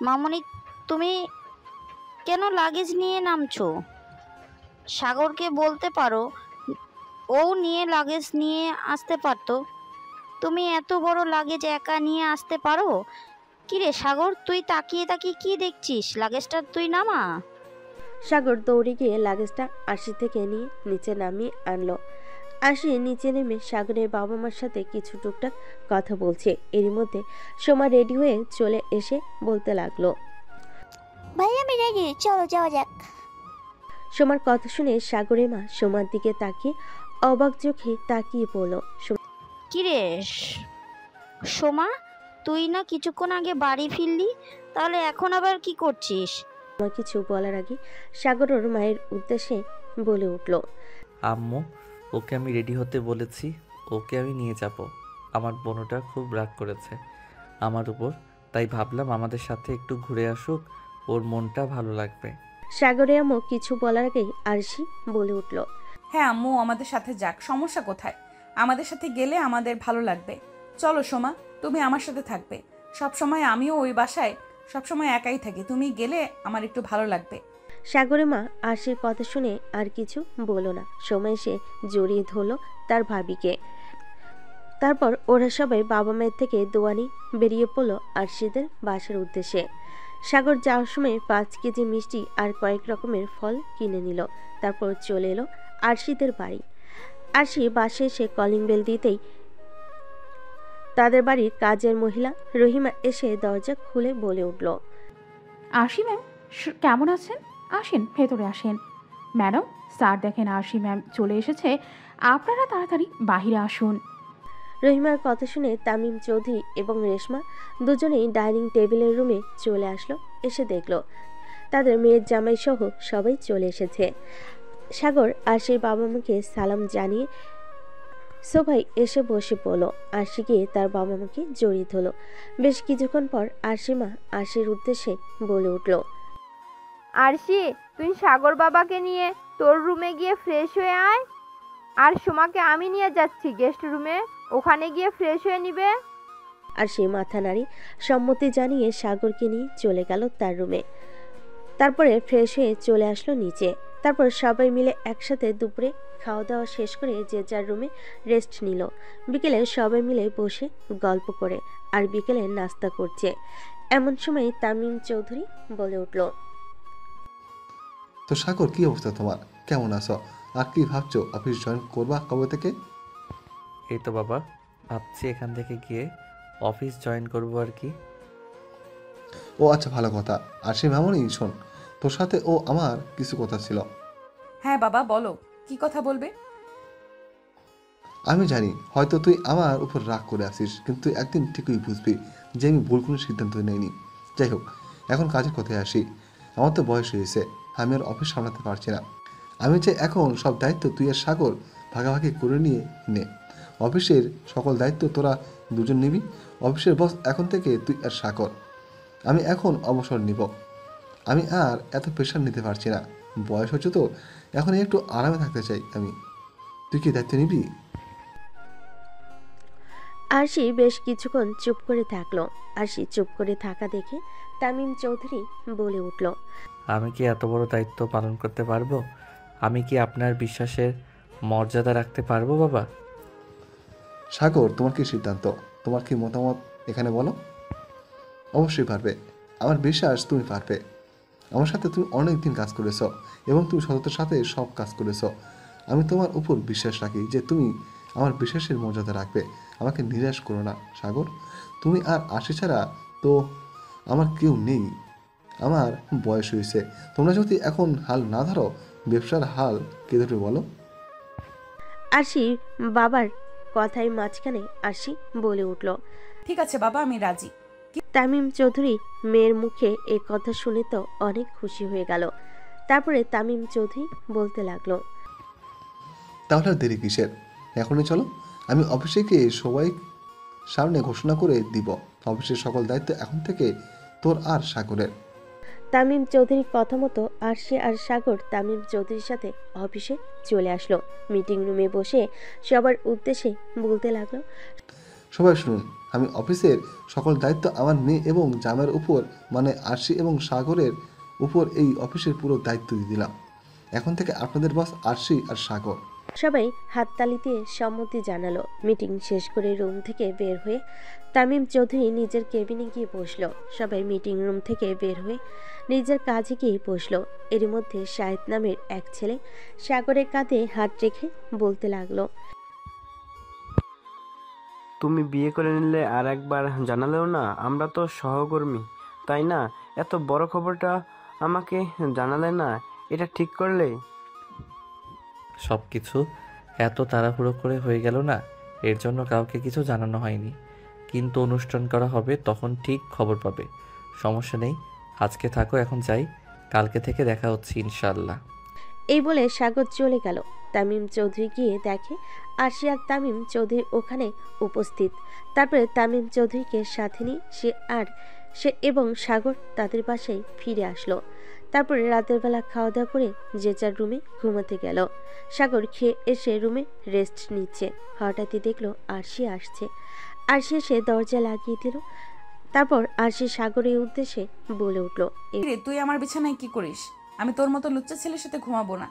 Speaker 5: মামুনি, তুমি কেন লাগেজ নিয়ে নামছো? সাগরকে বলতে পারো, ও নিয়ে লাগেজ নিয়ে আসতে পারতো। তুমি এত বড় লাগেজ একা নিয়ে আসতে পারো? কিরে সাগর, তুই তাকিয়ে তাকিয়ে কি দেখছিস? লাগেজটা তুই নামা।
Speaker 2: সাগর দৌড়ে গিয়ে লাগেজটা আরশি থেকে নিয়ে নিচে নামিয়ে আনলো। আরশি নিচে নেমে সাগরের বাবা মার সাথে কিছু টুকটাক কথা বলছে। এরই মধ্যে সোমা রেডি হয়ে চলে এসে বলতে লাগলো,
Speaker 5: ভাই আমি রেডি, চলো যাওয়া যাক।
Speaker 2: সোমার কথা শুনে সাগরের মা সোমার দিকে তাকিয়ে অবাক চোখে তাকিয়ে পড়ল।
Speaker 5: কিরে সোমা, তুই না কিছুক্ষণ আগে বাড়ি ফিরলি, তাহলে এখন আবার কি করছিস?
Speaker 2: সোমা কিছু বলার আগে সাগর ওর মায়ের উদ্দেশ্যে বলে উঠল,
Speaker 1: আম্মু, ওকে আমি রেডি হতে বলেছি, ওকে আমি নিয়ে যাব। আমার বোনটা খুব রাগ করেছে আমার উপর, তাই ভাবলাম আমাদের সাথে একটু ঘুরে আসুক, ওর মনটা ভালো লাগবে।
Speaker 2: সাগরের আম্মু কিছু বলার আগেই আরশি বলে উঠল,
Speaker 3: হ্যাঁ আম্মু আমাদের সাথে যাক, সমস্যা কোথায়? আমাদের সাথে গেলে আমাদের ভালো লাগবে। চলো সোমা, তুমি আমার সাথে থাকবে সবসময়। আমিও ওই বাসায় সবসময় একাই থাকি, তুমি গেলে আমার একটু ভালো লাগবে।
Speaker 2: সাগরের মা আরশির কথা শুনে আর কিছু বলো না। সময় সে জড়িয়ে ধরল তার ভাবিকে। তারপর ওরা সবাই বাবা মায়ের থেকে দোয়ানি বেরিয়ে পড়ল আরশিদের বাসার উদ্দেশ্যে। সাগর যাওয়ার সময় 5 কেজি মিষ্টি আর কয়েক রকমের ফল কিনে নিল। তারপর চলে এলো আরশিদের বাড়ি। আরশি বাসায় এসে কলিং বেল দিতেই তাদের বাড়ির কাজের মহিলা রহিমা এসে দরজা খুলে বলে উঠল,
Speaker 7: আরশি ম্যাম কেমন আছেন? আসেন, ভেতরে আসেন। ম্যাডাম, স্যার দেখেন আরশি ম্যাম চলে এসেছে, আপনারা তাড়াতাড়ি বাহিরে আসুন।
Speaker 2: রহিমার কথা শুনে তামিম চৌধুরী এবং রেশমা দুজনেই ডাইনিং টেবিলের রুমে চলে আসলো। এসে দেখলো তাদের মেয়ের জামাই সহ সবাই চলে এসেছে। সাগর আরশির বাবা মাকে সালাম জানিয়ে সোফায় এসে বসে পড়ল। আরশি গিয়ে তার বাবা মাকে জড়িয়ে ধরল। বেশ কিছুক্ষণ পর আরশি মা আরশির উদ্দেশ্যে বলে উঠল,
Speaker 8: আরশি, তুই সাগর বাবাকে নিয়ে তোর রুমে গিয়ে ফ্রেশ হয়ে আয়, আর সোমাকে আমি নিয়ে যাচ্ছি গেস্ট রুমে, ওখানে গিয়ে ফ্রেশ হয়ে নিবে।
Speaker 2: আরশি মাথা নাড়ি সম্মতি জানিয়ে সাগরকে নিয়ে চলে গেল তার রুমে। তারপরে ফ্রেশ হয়ে চলে আসলো নিচে। তারপর সবাই মিলে একসাথে দুপুরে খাওয়া দাওয়া শেষ করে যে যার রুমে রেস্ট নিল। বিকেলে সবাই মিলে বসে গল্প করে আর বিকেলে নাস্তা করছে। এমন সময় তামিম চৌধুরী বলে উঠল,
Speaker 6: তো সাগর, কি অবস্থা তোমার? কেমন আছো? আর কি ভাবছো, অফিস জয়েন করবা কবে থেকে?
Speaker 1: এই তো বাবা, ভাবছি এখান থেকে গিয়ে অফিস জয়েন করবো আর কি।
Speaker 6: ও আচ্ছা, ভালো কথা। আর সে মেমনই, শোন, তোর সাথে ও আমার কিছু কথা ছিল।
Speaker 3: হ্যাঁ বাবা, বলো, কি কথা বলবে?
Speaker 6: আমি জানি হয়তো তুই আমার উপর রাগ করে আসিস, কিন্তু একদিন ঠিকই বুঝবি যে আমি ভুল কোনো সিদ্ধান্ত নেইনি। যাই হোক, এখন কাজের কথায় আসি। আমার তো বয়স হয়েছে, আমি আর অফিস সামলাতে পারছি না। আমি চাই এখন সব দায়িত্ব তুই আর সাগর ভাগাভাগি করে নিয়ে নে। অফিসের সকল দায়িত্ব তোরা দুজন নিবি। অফিসের বস এখন থেকে তুই আর সাগর। আমি এখন অবসর নিব। আমি আর এত প্রেশার নিতে পারছি না। বয়স হচ্ছে তো, এখন একটু আরামে থাকতে চাই আমি। তুই কি দায়িত্ব নিবি?
Speaker 2: আরশি বেশ কিছুক্ষণ চুপ করে থাকলো। আরশি চুপ করে থাকা দেখে তামিম চৌধুরী বলে উঠল,
Speaker 1: আমি কি এত বড় দায়িত্ব পালন করতে পারবো? আমি কি আপনার বিশ্বাসের মর্যাদা রাখতে পারবো বাবা?
Speaker 6: সাগর, তোমার কি সিদ্ধান্ত? তোমার কি মতামত এখানে বলো। অবশ্যই পারবে, আমার বিশ্বাস তুমি পারবে। আমার সাথে তুমি অনেক দিন কাজ করেছ এবং তুমি সততার সাথে সব কাজ করেছ। আমি তোমার উপর বিশ্বাস রাখি যে তুমি আমার বিশ্বাসের মর্যাদা রাখবে। আমাকে নিরাশ করো না সাগর। তুমি আর আশি ছাড়া তো আমার কেউ নেই। আমার বয়স হয়েছে, তোমরা যদি এখন হাল না ধরো, ব্যবসার হাল কে ধরবে বলো?
Speaker 2: আরশি বাবার কথায় মাঝখানে আরশি বলে উঠল,
Speaker 3: ঠিক আছে বাবা, আমি রাজি।
Speaker 2: তামিম চৌধুরী মেয়ের মুখে এই কথা শুনে তো অনেক খুশি হয়ে গেল। তারপরে তামিম চৌধুরী বলতে লাগলো,
Speaker 6: তাহলে আর দেরি কিসের? এখনই চলো। আমি অফিসে গিয়ে সবাই সামনে ঘোষণা করে দিব, অফিসের সকল দায়িত্ব এখন থেকে তোর আর সাগরের।
Speaker 2: তামিম চৌধুরীর কথা মতো আরশি আর সাগর তামিম চৌধুরীর সাথে অফিসে চলে আসলো। মিটিং রুমে বসে সবার উদ্দেশ্যে বলতে লাগলো,
Speaker 6: সবাই শুনুন, আমি অফিসের সকল দায়িত্ব আমার মেয়ে এবং জামাইয়ের উপর, মানে আরশি এবং সাগরের উপর এই অফিসের পুরো দায়িত্ব দিয়ে দিলাম। এখন থেকে আপনাদের বস আরশি আর সাগর।
Speaker 2: সবাই হাততালি দিয়ে সম্মতি জানালো। মিটিং শেষ করে রুম থেকে বের হয়ে তামিম চৌধুরী নিজের কেবিনে গিয়ে বসলো। সবাই মিটিং রুম থেকে বের হয়ে নিজের কাজে গিয়ে বসলো। এর মধ্যে শাহিদ নামের এক ছেলে সাগরের কাঁধে হাত রেখে বলতে লাগলো,
Speaker 12: তুমি বিয়ে করে নিলে আর একবার জানালেও না? আমরা তো সহকর্মী, তাই না? এত বড় খবরটা আমাকে জানালে না, এটা ঠিক করলে?
Speaker 1: সব কিছু এত তাড়াহুড়ো করে হয়ে গেল না, এর জন্য কাউকে কিছু জানানো হয়নি। কিন্তু অনুষ্ঠান করা হবে, তখন ঠিক খবর পাবে। সমস্যা নেই, আজকে থাকো, এখন যাই, কালকে থেকে দেখা হচ্ছে ইনশাল্লাহ।
Speaker 2: এই বলে সাগর চলে গেল। তামিম চৌধুরী গিয়ে দেখে আরশি আর তামিম চৌধুরী ওখানে উপস্থিত। তারপরে তামিম চৌধুরীকে সাথে নিয়ে সে এবং সাগর তাদের বাসায় ফিরে আসলো। তারপরে রাতের বেলা খাওয়া দাওয়া করে যে যার রুমে ঘুমাতে গেল। সাগর খেয়ে এসে রুমে রেস্ট নিচ্ছে। হঠাৎই দেখলো আরশি আসছে। আরশি এসে দরজা লাগিয়ে দিল। তারপর আরশি সাগরের উদ্দেশ্যে বলে উঠল,
Speaker 3: রে, তুই আমার বিছানায় কি করিস? আমি তোর মতো লুচ্চা ছেলের সাথে ঘুমাবো না।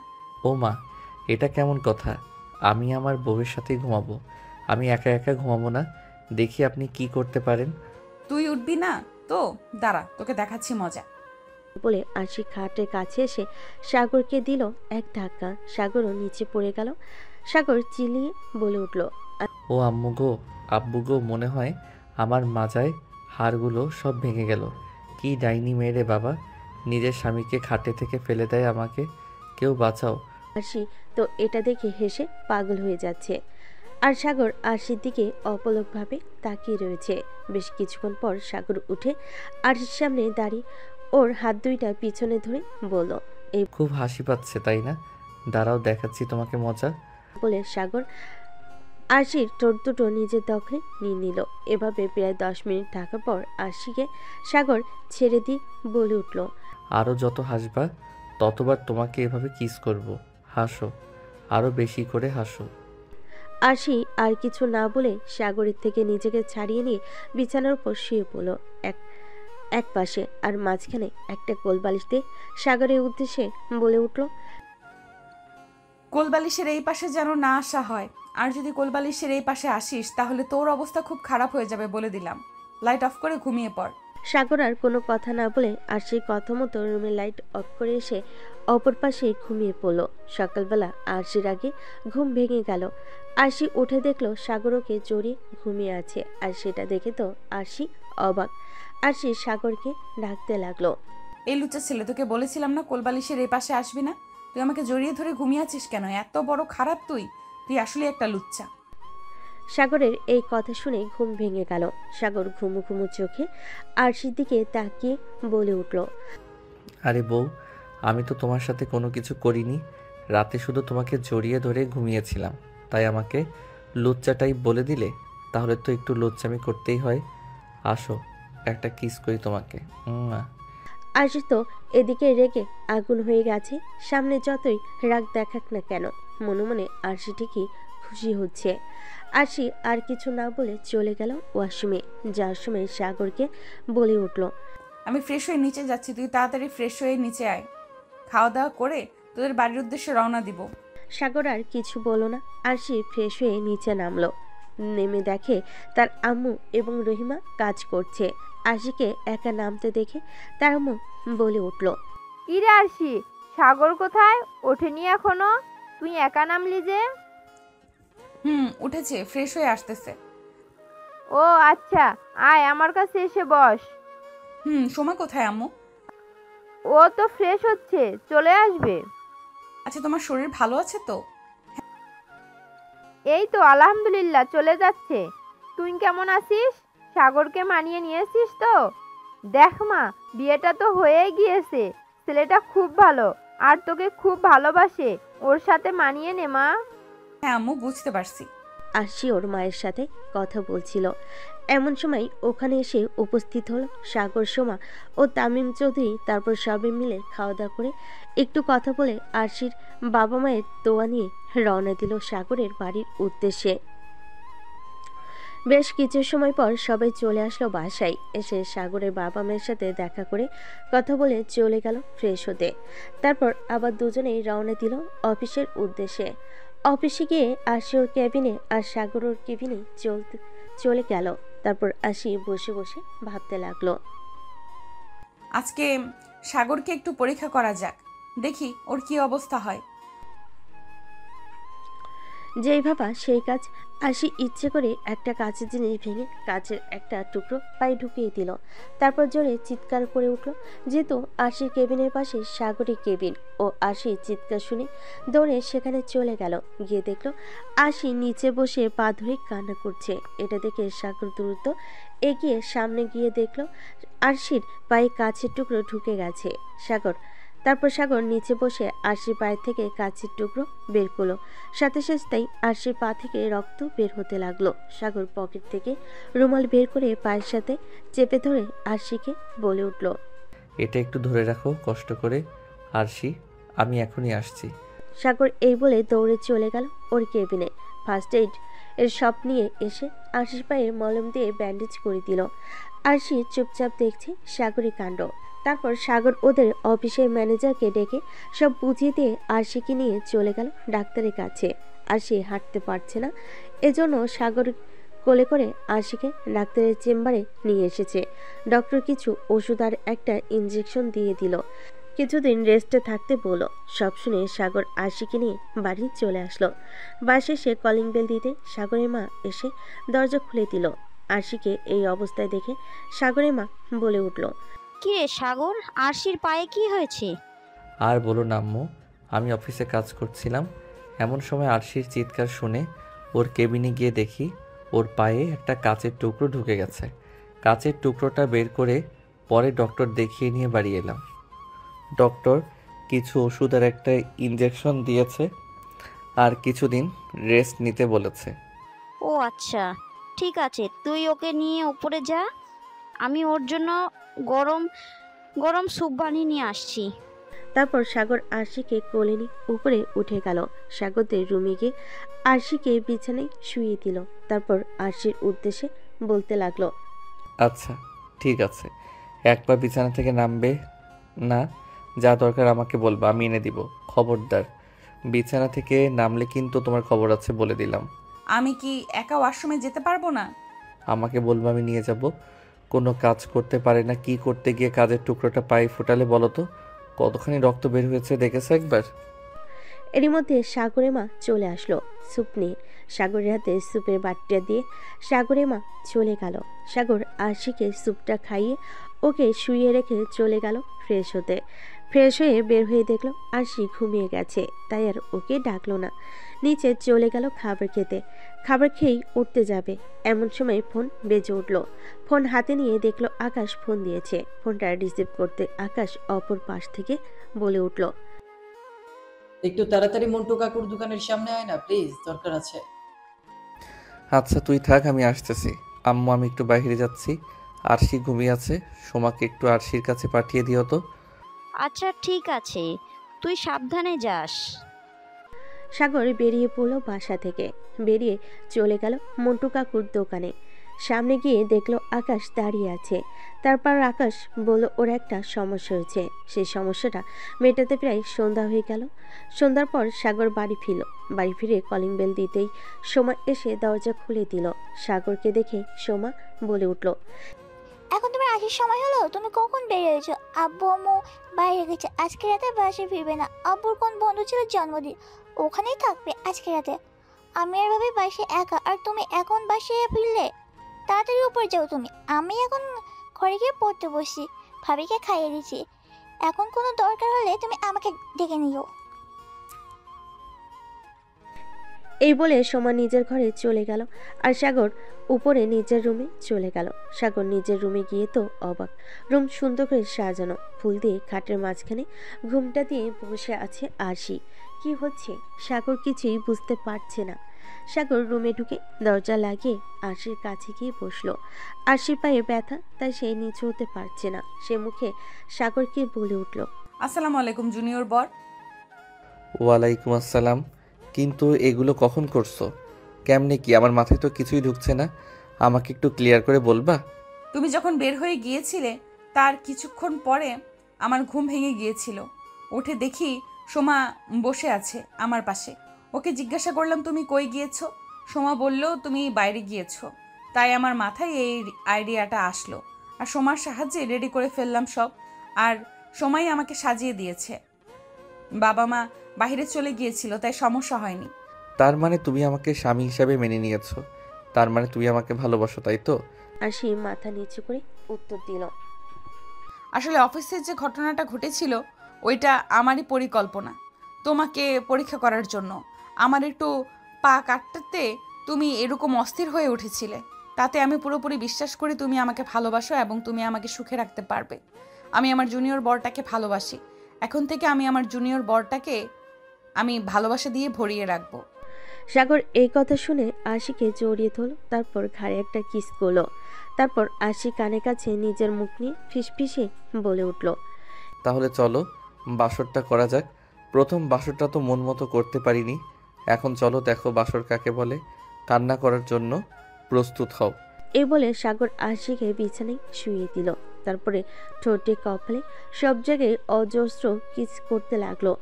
Speaker 1: ও মা, এটা কেমন কথা? আমি আমার বউয়ের সাথেই ঘুমাবো, আমি একা একা ঘুমাবো না। দেখি আপনি কি করতে পারেন।
Speaker 3: তুই উঠবি না তো? দাঁড়া, তোকে দেখাচ্ছি মজা।
Speaker 2: বলে আরশি খাটের কাছে এসে সাগরকে দিল এক ধাক্কা। সাগরও নিচে পড়ে গেল। সাগর চিল্লিয়ে বলে উঠল,
Speaker 1: ও আম্মু গো, আব্বু গো, মনে হয় আমার মাজায় হাড়গুলো সব ভেঙে গেল। কি ডাইনি মেয়ে রে বাবা, নিজের স্বামীকে খাটে থেকে ফেলে দেয় আমাকে, কেউ বাঁচাও।
Speaker 2: আরশি তো এটা দেখে হেসে পাগল হয়ে যাচ্ছে। আর সাগর আরশির দিকে অপলকভাবে তাকিয়ে রয়েছে। বেশ কিছুক্ষণ পর সাগর উঠে আরশির সামনে দাঁড়িয়ে ওর হাত দুইটা পিছনে ধরে বলল, এই
Speaker 1: খুব হাসি পাচ্ছে তাই না? দাঁড়াও দেখাচ্ছি তোমাকে মজা।
Speaker 2: বলে সাগর আরশির ঠোঁট দুটো নিজের দখলে নিয়ে নিল। এভাবে প্রায় 10 মিনিট থাকার পর আরশিকে সাগর ছেড়ে দিয়ে বলে উঠল,
Speaker 1: আরও যত হাসবা ততবার তোমাকে এভাবে কিস করব। হাসো, আরও বেশি করে হাসো।
Speaker 2: আরশি আর কিছু না বলে সাগরের থেকে নিজেকে ছাড়িয়ে নিয়ে বিছানার উপর শুয়ে পড়ল এক পাশে, আর মাঝখানে একটা কোলবালিশ দিয়ে সাগরের উদ্দেশ্যে বলে উঠল,
Speaker 3: কোলবালিশের এই পাশে যেন না আসা হয়, আর যদি কোলবালিশের এই পাশে আসিস তাহলে তোর অবস্থা খুব খারাপ হয়ে যাবে বলে দিলাম। লাইট অফ করে ঘুমিয়ে পড়।
Speaker 2: সাগর আর কোনো কথা না বলে আরশির কথা মতো রুমের লাইট অফ করে এসে অপর পাশে ঘুমিয়ে পড়ল। সকালবেলা আরশির আগে ঘুম ভেঙে গেল। আরশি উঠে দেখলো সাগর ওকে জড়িয়ে ঘুমিয়ে আছে, আর সেটা দেখে তো আরশি অবাক। আরশি সাগরকে ডাকতে লাগলো,
Speaker 3: এই লুচ্চা ছেলে, তোকে বলেছিলাম না কোলবালিশের এই পাশে আসবি না? তুই আমাকে জড়িয়ে ধরে ঘুমিয়ে আছিস কেন? এত বড় খারাপ তুই আসলে একটা লুচ্চা।
Speaker 2: সাগরের এই কথা শুনে ঘুম ভেঙে গেল। সাগর ঘুমু ঘুমু চোখে আরশির দিকে তাকিয়ে বলে উঠল,
Speaker 1: আরে বউ, আমি তো তোমার সাথে কোনো কিছু করিনি, রাতে শুধু তোমাকে জড়িয়ে ধরে ঘুমিয়েছিলাম, তাই আমাকে লুচ্চা টাইপ বলে দিলে? তাহলে তো একটু লুচ্চামি করতেই হয়। আসো একটা কিস করি তোমাকে।
Speaker 2: আরশি তো এদিকে রেগে আগুন হয়ে গেছে। সামনে যতই রাগ দেখাক না কেন, মনে মনে আরশি ঠিকই খুশি হচ্ছে। আরশি আর কিছু না বলে চলে গেল ওয়াশরুমে। যাওয়ার সময় সাগরকে বলে উঠল,
Speaker 3: আমি ফ্রেশ হয়ে নিচে যাচ্ছি, তুই তাড়াতাড়ি ফ্রেশ হয়ে নিচে আয়, খাওয়া দাওয়া করে তোদের বাড়ির উদ্দেশ্যে রওনা দিব।
Speaker 2: সাগর আর কিছু বলল না। আরশি ফ্রেশ হয়ে নিচে নামলো। নেমে দেখে তার আম্মু এবং রহিমা কাজ করছে। আরশিকে একা নামতে দেখে তার আম্মু বলে উঠল,
Speaker 8: কি রে আরশি, সাগর কোথায়? ওঠেনি এখনো? তুই একা নামলি যে?
Speaker 3: উঠেছে, ফ্রেশ হয়ে আসতেছে।
Speaker 8: ও আচ্ছা, আয় আমার কাছে এসে বস।
Speaker 3: সোমা কোথায় আম্মু?
Speaker 8: ও তো ফ্রেশ হচ্ছে, চলে আসবে।
Speaker 3: আচ্ছা, তোমার শরীর ভালো আছে তো?
Speaker 8: এই তো আলহামদুলিল্লাহ চলে যাচ্ছে। তুই কেমন আছিস? সাগরকে মানিয়ে নিয়েছিস তো? দেখ মা, বিয়েটা তো হয়েই গিয়েছে, ছেলেটা খুব ভালো আর তোকে খুব ভালোবাসে, ওর সাথে মানিয়ে নে মা।
Speaker 3: হ্যাঁ আম্মু, বুঝতে পারছি।
Speaker 2: আরশি ওর মায়ের সাথে কথা বলছিল। এমন সময় ওখানে এসে উপস্থিত হলো সাগর, সোমা ও তামিম চৌধুরী। তারপর সবাই মিলে খাওয়া দাওয়া করে একটু কথা বলে আরশির বাবা মায়ের দোয়া নিয়ে রওনা দিল সাগরের বাড়ির উদ্দেশ্যে। বেশ কিছু সময় পর সবাই চলে আসলো বাসায়। এসে সাগরের বাবা মায়ের সাথে দেখা করে কথা বলে চলে গেল ফ্রেশ হতে। তারপর আবার দুজনেই রওনা দিল অফিসের উদ্দেশ্যে। অফিসে গিয়ে আরশি ওর কেবিনে আর সাগর ওর কেবিনে চলে গেল। তারপর আরশি বসে বসে ভাবতে লাগলো,
Speaker 3: আজকে সাগরকে একটু পরীক্ষা করা যাক, দেখি ওর কি অবস্থা হয়।
Speaker 2: যেই ভাবা সেই কাজ। আরশি ইচ্ছে করে একটা কাঁচের জিনিস ভেঙে কাঁচের একটা টুকরো পায়ে ঢুকিয়ে দিল। তারপর জোরে চিৎকার করে উঠল। যেহেতু আরশির কেবিনের পাশে সাগরের কেবিন, ও আরশি চিৎকার শুনে দৌড়ে সেখানে চলে গেল। গিয়ে দেখলো আরশি নিচে বসে পা ধরে কান্না করছে। এটা দেখে সাগর দ্রুত এগিয়ে সামনে গিয়ে দেখলো আরশির পায়ে কাঁচের টুকরো ঢুকে গেছে। তারপর সাগর নিচে বসে আরশির পায়ের থেকে কাঁচের টুকরো বের করলো। সাথে সাথেই আরশির পা থেকে রক্ত বের হতে লাগলো। সাগর পকেট থেকে রুমাল বের করে পায়ের সাথে চেপে ধরে আরশিকে বলে উঠল,
Speaker 1: এটা একটু ধরে রাখো কষ্ট করে। আরশি, আমি এখনই আসছি।
Speaker 2: সাগর এই বলে দৌড়ে চলে গেল ওর কেবিনে। ফার্স্ট এইড এর সব নিয়ে এসে আরশির পায়ে মলম দিয়ে ব্যান্ডেজ করে দিল। আরশি চুপচাপ দেখছে সাগরের কাণ্ড। তারপর সাগর ওদের অফিসের ম্যানেজারকে ডেকে সব বুঝিয়ে দিয়ে আরশিকে নিয়ে চলে গেল ডাক্তারের কাছে। আরশি হাঁটতে পারছে না, এজন্য সাগর কোলে করে আরশিকে ডাক্তারের চেম্বারে নিয়ে এসেছে। ডক্টর কিছু ওষুধ আর একটা ইঞ্জেকশন দিয়ে দিল। কিছুদিন রেস্টে থাকতে বলো। সব শুনে সাগর আরশিকে নিয়ে বাড়ি চলে আসলো। বাসে সে কলিং বেল দিতে সাগরের মা এসে দরজা খুলে দিল। আরশিকে এই অবস্থায় দেখে সাগরের মা বলে উঠল,
Speaker 5: কি রে সাগর, আরশির পায়ে কি হয়েছে?
Speaker 1: আর বলো না আম্মু, আমি অফিসে কাজ করছিলাম, এমন সময় আরশির চিৎকার শুনে ওর কেবিনে গিয়ে দেখি ওর পায়ে একটা কাচের টুকরো ঢুকে গেছে। কাচের টুকরোটা বের করে পরে ডক্টর দেখিয়ে নিয়ে বাড়ি এলাম। ডক্টর কিছু ওষুধ আর একটা ইঞ্জেকশন দিয়েছে আর কিছুদিন রেস্ট নিতে বলেছে।
Speaker 5: ও আচ্ছা, ঠিক আছে, তুই ওকে নিয়ে উপরে যা, আমি ওর জন্য গরম গরম স্যুপ বানিয়ে নিয়ে আসছি।
Speaker 2: তারপর সাগর আরশিকে কোলে নিয়ে উপরে উঠে গেল। সাগরদের রুমে গিয়ে আরশিকে বিছানায় শুইয়ে দিল। তারপর আরশির উদ্দেশ্যে বলতে লাগলো,
Speaker 1: আচ্ছা ঠিক আছে, একবার বিছানা থেকে নামবে না, যা দরকার আমাকে বলবা, আমি এনে দিব। খবরদার বিছানা থেকে নামলে কিন্তু তোমার খবর আছে, বলে দিলাম।
Speaker 3: আমি কি একা ওয়াশরুমে যেতে পারবো না?
Speaker 1: আমাকে বলবো, আমি নিয়ে যাব। কোনো কাজ করতে পারে না, কি করতে গিয়ে কাজের টুকরোটা পায়ে ফুটালে বলো তো, কতখানি রক্ত বের হয়েছে দেখেছো একবার?
Speaker 2: এরই মধ্যে সাগরের মা চলে আসলো স্যুপ নিয়ে। সাগরের হাতে স্যুপের বাটিটা দিয়ে সাগরের মা চলে গেল। সাগর আরশিকে স্যুপটা খাইয়ে ওকে শুইয়ে রেখে চলে গেল ফ্রেশ হতে। ফ্রেশ হয়ে বের হয়ে দেখলো আরশি ঘুমিয়ে গেছে, তাই আর ওকে ডাকলো না। নিচে চলে গেল খাবার খেতে। খাবার খেয়েই উঠতে যাবে, এমন সময় ফোন বেজে উঠলো। ফোন হাতে নিয়ে দেখলো আকাশ ফোন দিয়েছে। ফোনটা রিসিভ করতে আকাশ অপর পাশ থেকে বলে উঠল,
Speaker 10: একটু তাড়াতাড়ি মন্টু কাকুর দোকানের সামনে আয় না প্লিজ, দরকার আছে।
Speaker 1: আচ্ছা তুই থাক, আমি আসতেছি। আম্মু আমি একটু বাইরে যাচ্ছি, আরশি ঘুমিয়ে আছে, সোমাকে একটু আরশির কাছে পাঠিয়ে দিও তো।
Speaker 5: আচ্ছা ঠিক আছে, তুই সাবধানে যাস।
Speaker 2: সাগর বেরিয়ে পড়লো বাসা থেকে। বেরিয়ে চলে গেল মন্টু কাকুর দোকানে। সামনে গিয়ে দেখলো আকাশ দাঁড়িয়ে আছে। তারপর আকাশ বলল ওর একটা সমস্যা হয়েছে, সেই সমস্যাটা মেটাতে প্রায় সন্ধ্যা হয়ে গেল। সন্ধ্যার পর সাগর বাড়ি ফিরল। বাড়ি ফিরে কলিং বেল দিতেই সোমা এসে দরজা খুলে দিল। সাগরকে দেখে সোমা বলে উঠল,
Speaker 13: এখন তোমার আসার সময় হলো, তুমি কখন বেরিয়েছো? আব্বু আম্মু বাইরে গেছে, আজকে রাতে বাসায় ফিরবে না। আব্বুর কোন বন্ধু ছিল জন্মদিন, ওখানেই থাকবে আজকে রাতে। আমি আর ভাবি বাসায় একা, আর তুমি এখন বাসায় ফিরলে? তাড়াতাড়ি উপরে যাও তুমি। আমি এখন ঘরে গিয়ে পড়তে বসি, ভাবিকে খাইয়ে দিচ্ছি। এখন কোনো দরকার হলে তুমি আমাকে ডেকে নিও।
Speaker 2: এই বলে সোমা নিজের ঘরে চলে গেল আর সাগর উপরে নিজের রুমে চলে গেল। সাগর নিজের রুমে গিয়ে তো অবাক, রুম সুন্দর করে সাজানো, ফুল দিয়ে খাটের মাঝখানে ঘুমটা দিয়ে বসে আছে আরশি। কি হচ্ছে সাগর কিছুই বুঝতে পারছে না। সাগর রুমে ঢুকে দরজা লাগিয়ে আরশির কাছে গিয়ে বসলো। আরশির পায়ে ব্যথা, তাই সে নিচু হতে পারছে না। সে মুখে সাগরকে বলে উঠল,
Speaker 3: আসসালামু আলাইকুম জুনিয়র বর।
Speaker 1: ওয়ালাইকুম আসসালাম। কিন্তু এগুলো কখন করছো? কেমনে কি? আমার মাথায় তো কিছুই ঢুকছে না, আমাকে একটু ক্লিয়ার করে বলবা?
Speaker 3: তুমি যখন বের হয়ে গিয়েছিলে তার কিছুক্ষণ পরে আমার ঘুম ভেঙে গিয়েছিল। উঠে দেখি সোমা বসে আছে আমার পাশে। ওকে জিজ্ঞাসা করলাম তুমি কই গিয়েছো? সোমা বলল তুমি বাইরে গিয়েছো। তাই আমার মাথায় এই আইডিয়াটা আসলো, আর সোমার সাহায্যে রেডি করে ফেললাম সব। আর সোমাই আমাকে সাজিয়ে দিয়েছে। বাবা মা বাইরে চলে গিয়েছিল, তাই সমস্যা হয়নি।
Speaker 1: তার মানে তুমি আমাকে স্বামী হিসাবে মেনে নিয়েছো, তার মানে তুমি আমাকে ভালোবাসো, তাই তো?
Speaker 2: আরশি মাথা নিচু করে উত্তর দিল,
Speaker 3: আসলে অফিসের যে ঘটনাটা ঘটেছিল ওইটা আমারই পরিকল্পনা, তোমাকে পরীক্ষা করার জন্য। আমার একটু পা কাটতে তুমি এরকম অস্থির হয়ে উঠেছিলে, তাতে আমি পুরোপুরি বিশ্বাস করি তুমি আমাকে ভালোবাসো এবং তুমি আমাকে সুখে রাখতে পারবে। আমি আমার জুনিয়র বরটাকে ভালোবাসি। এখন থেকে আমি আমার জুনিয়র বরটাকে আমি ভালোবাসা দিয়ে ভরিয়ে রাখবো।
Speaker 2: সাগর এই কথা শুনে আরশিকে জড়িয়ে ধরল, তারপর ঘাড়ে একটা কিস করলো। তারপর আরশি কানে কাছে নিজের মুখ নিয়ে ফিসফিসে বলে উঠল,
Speaker 1: তাহলে চলো বাসরটা করা যাক। প্রথম বাসরটা তো মন মতো করতে পারিনি, এখন চলো দেখো বাসর কাকে বলে। কান্না করার জন্য প্রস্তুত হও।
Speaker 2: এই বলে সাগর আরশিকে বিছানায় শুইয়ে দিল। তারপরে ঠোঁটে কপালে সব জায়গায় অজস্র কিস করতে লাগলো।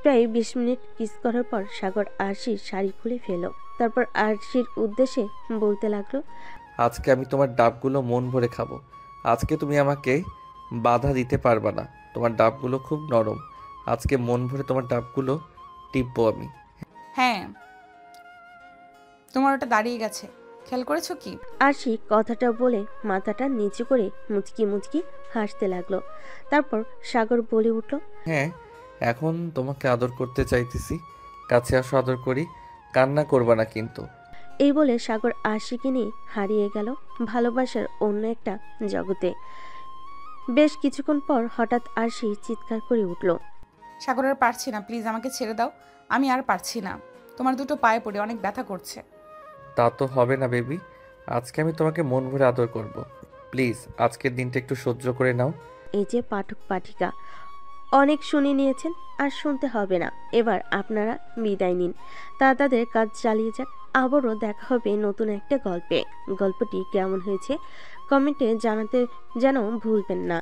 Speaker 2: প্রায় 20 মিনিট কিস করার পর সাগর আরশির শাড়ি খুলে ফেল। তারপর আরশির উদ্দেশ্যে বলতে লাগলো,
Speaker 1: আজকে আমি তোমার ডাবগুলো মন ভরে খাবো। আজকে তুমি আমাকে বাধা দিতে পারবা না। তোমার ডাবগুলো খুব নরম। আজকে মন ভরে তোমার ডাবগুলো টিপবো আমি।
Speaker 3: হ্যাঁ, তোমার ওটা দাঁড়িয়ে গেছে, খেয়াল করেছো কি?
Speaker 2: আরশি কথাটা বলে মাথাটা নিচু করে মুচকি মুচকি হাসতে লাগলো। তারপর সাগর বলে উঠল,
Speaker 1: হ্যাঁ, এখন তোমাকে আদর করতে চাইতেছি। কাছে আসো, আদর করি। কান্না করবা না কিন্তু।
Speaker 2: এই বলে সাগর আরশিকে নিয়ে হারিয়ে গেল ভালোবাসার অন্য একটা জগতে। বেশ কিছুক্ষণ পর হঠাৎ আরশি চিৎকার করে উঠল,
Speaker 3: সাগর আর পারছি না, প্লিজ আমাকে ছেড়ে দাও। আমি আর পারছি না, তোমার দুটো পায়ে পড়ে অনেক ব্যথা করছে।
Speaker 1: তা তো হবে না বেবি, আজকে আমি তোমাকে মন ভরে আদর করব। প্লিজ আজকের দিনটা একটু সহ্য করে নাও।
Speaker 2: এই যে পাঠক পাঠিকা অনেক শুনে নিয়েছেন, আর শুনতে হবে না। এবার আপনারা বিদায় নিন, তাদের কাজ চালিয়ে যান। আবারও দেখা হবে নতুন একটা গল্পে। গল্পটি কেমন হয়েছে কমেন্টে জানাতে যেন ভুলবেন না।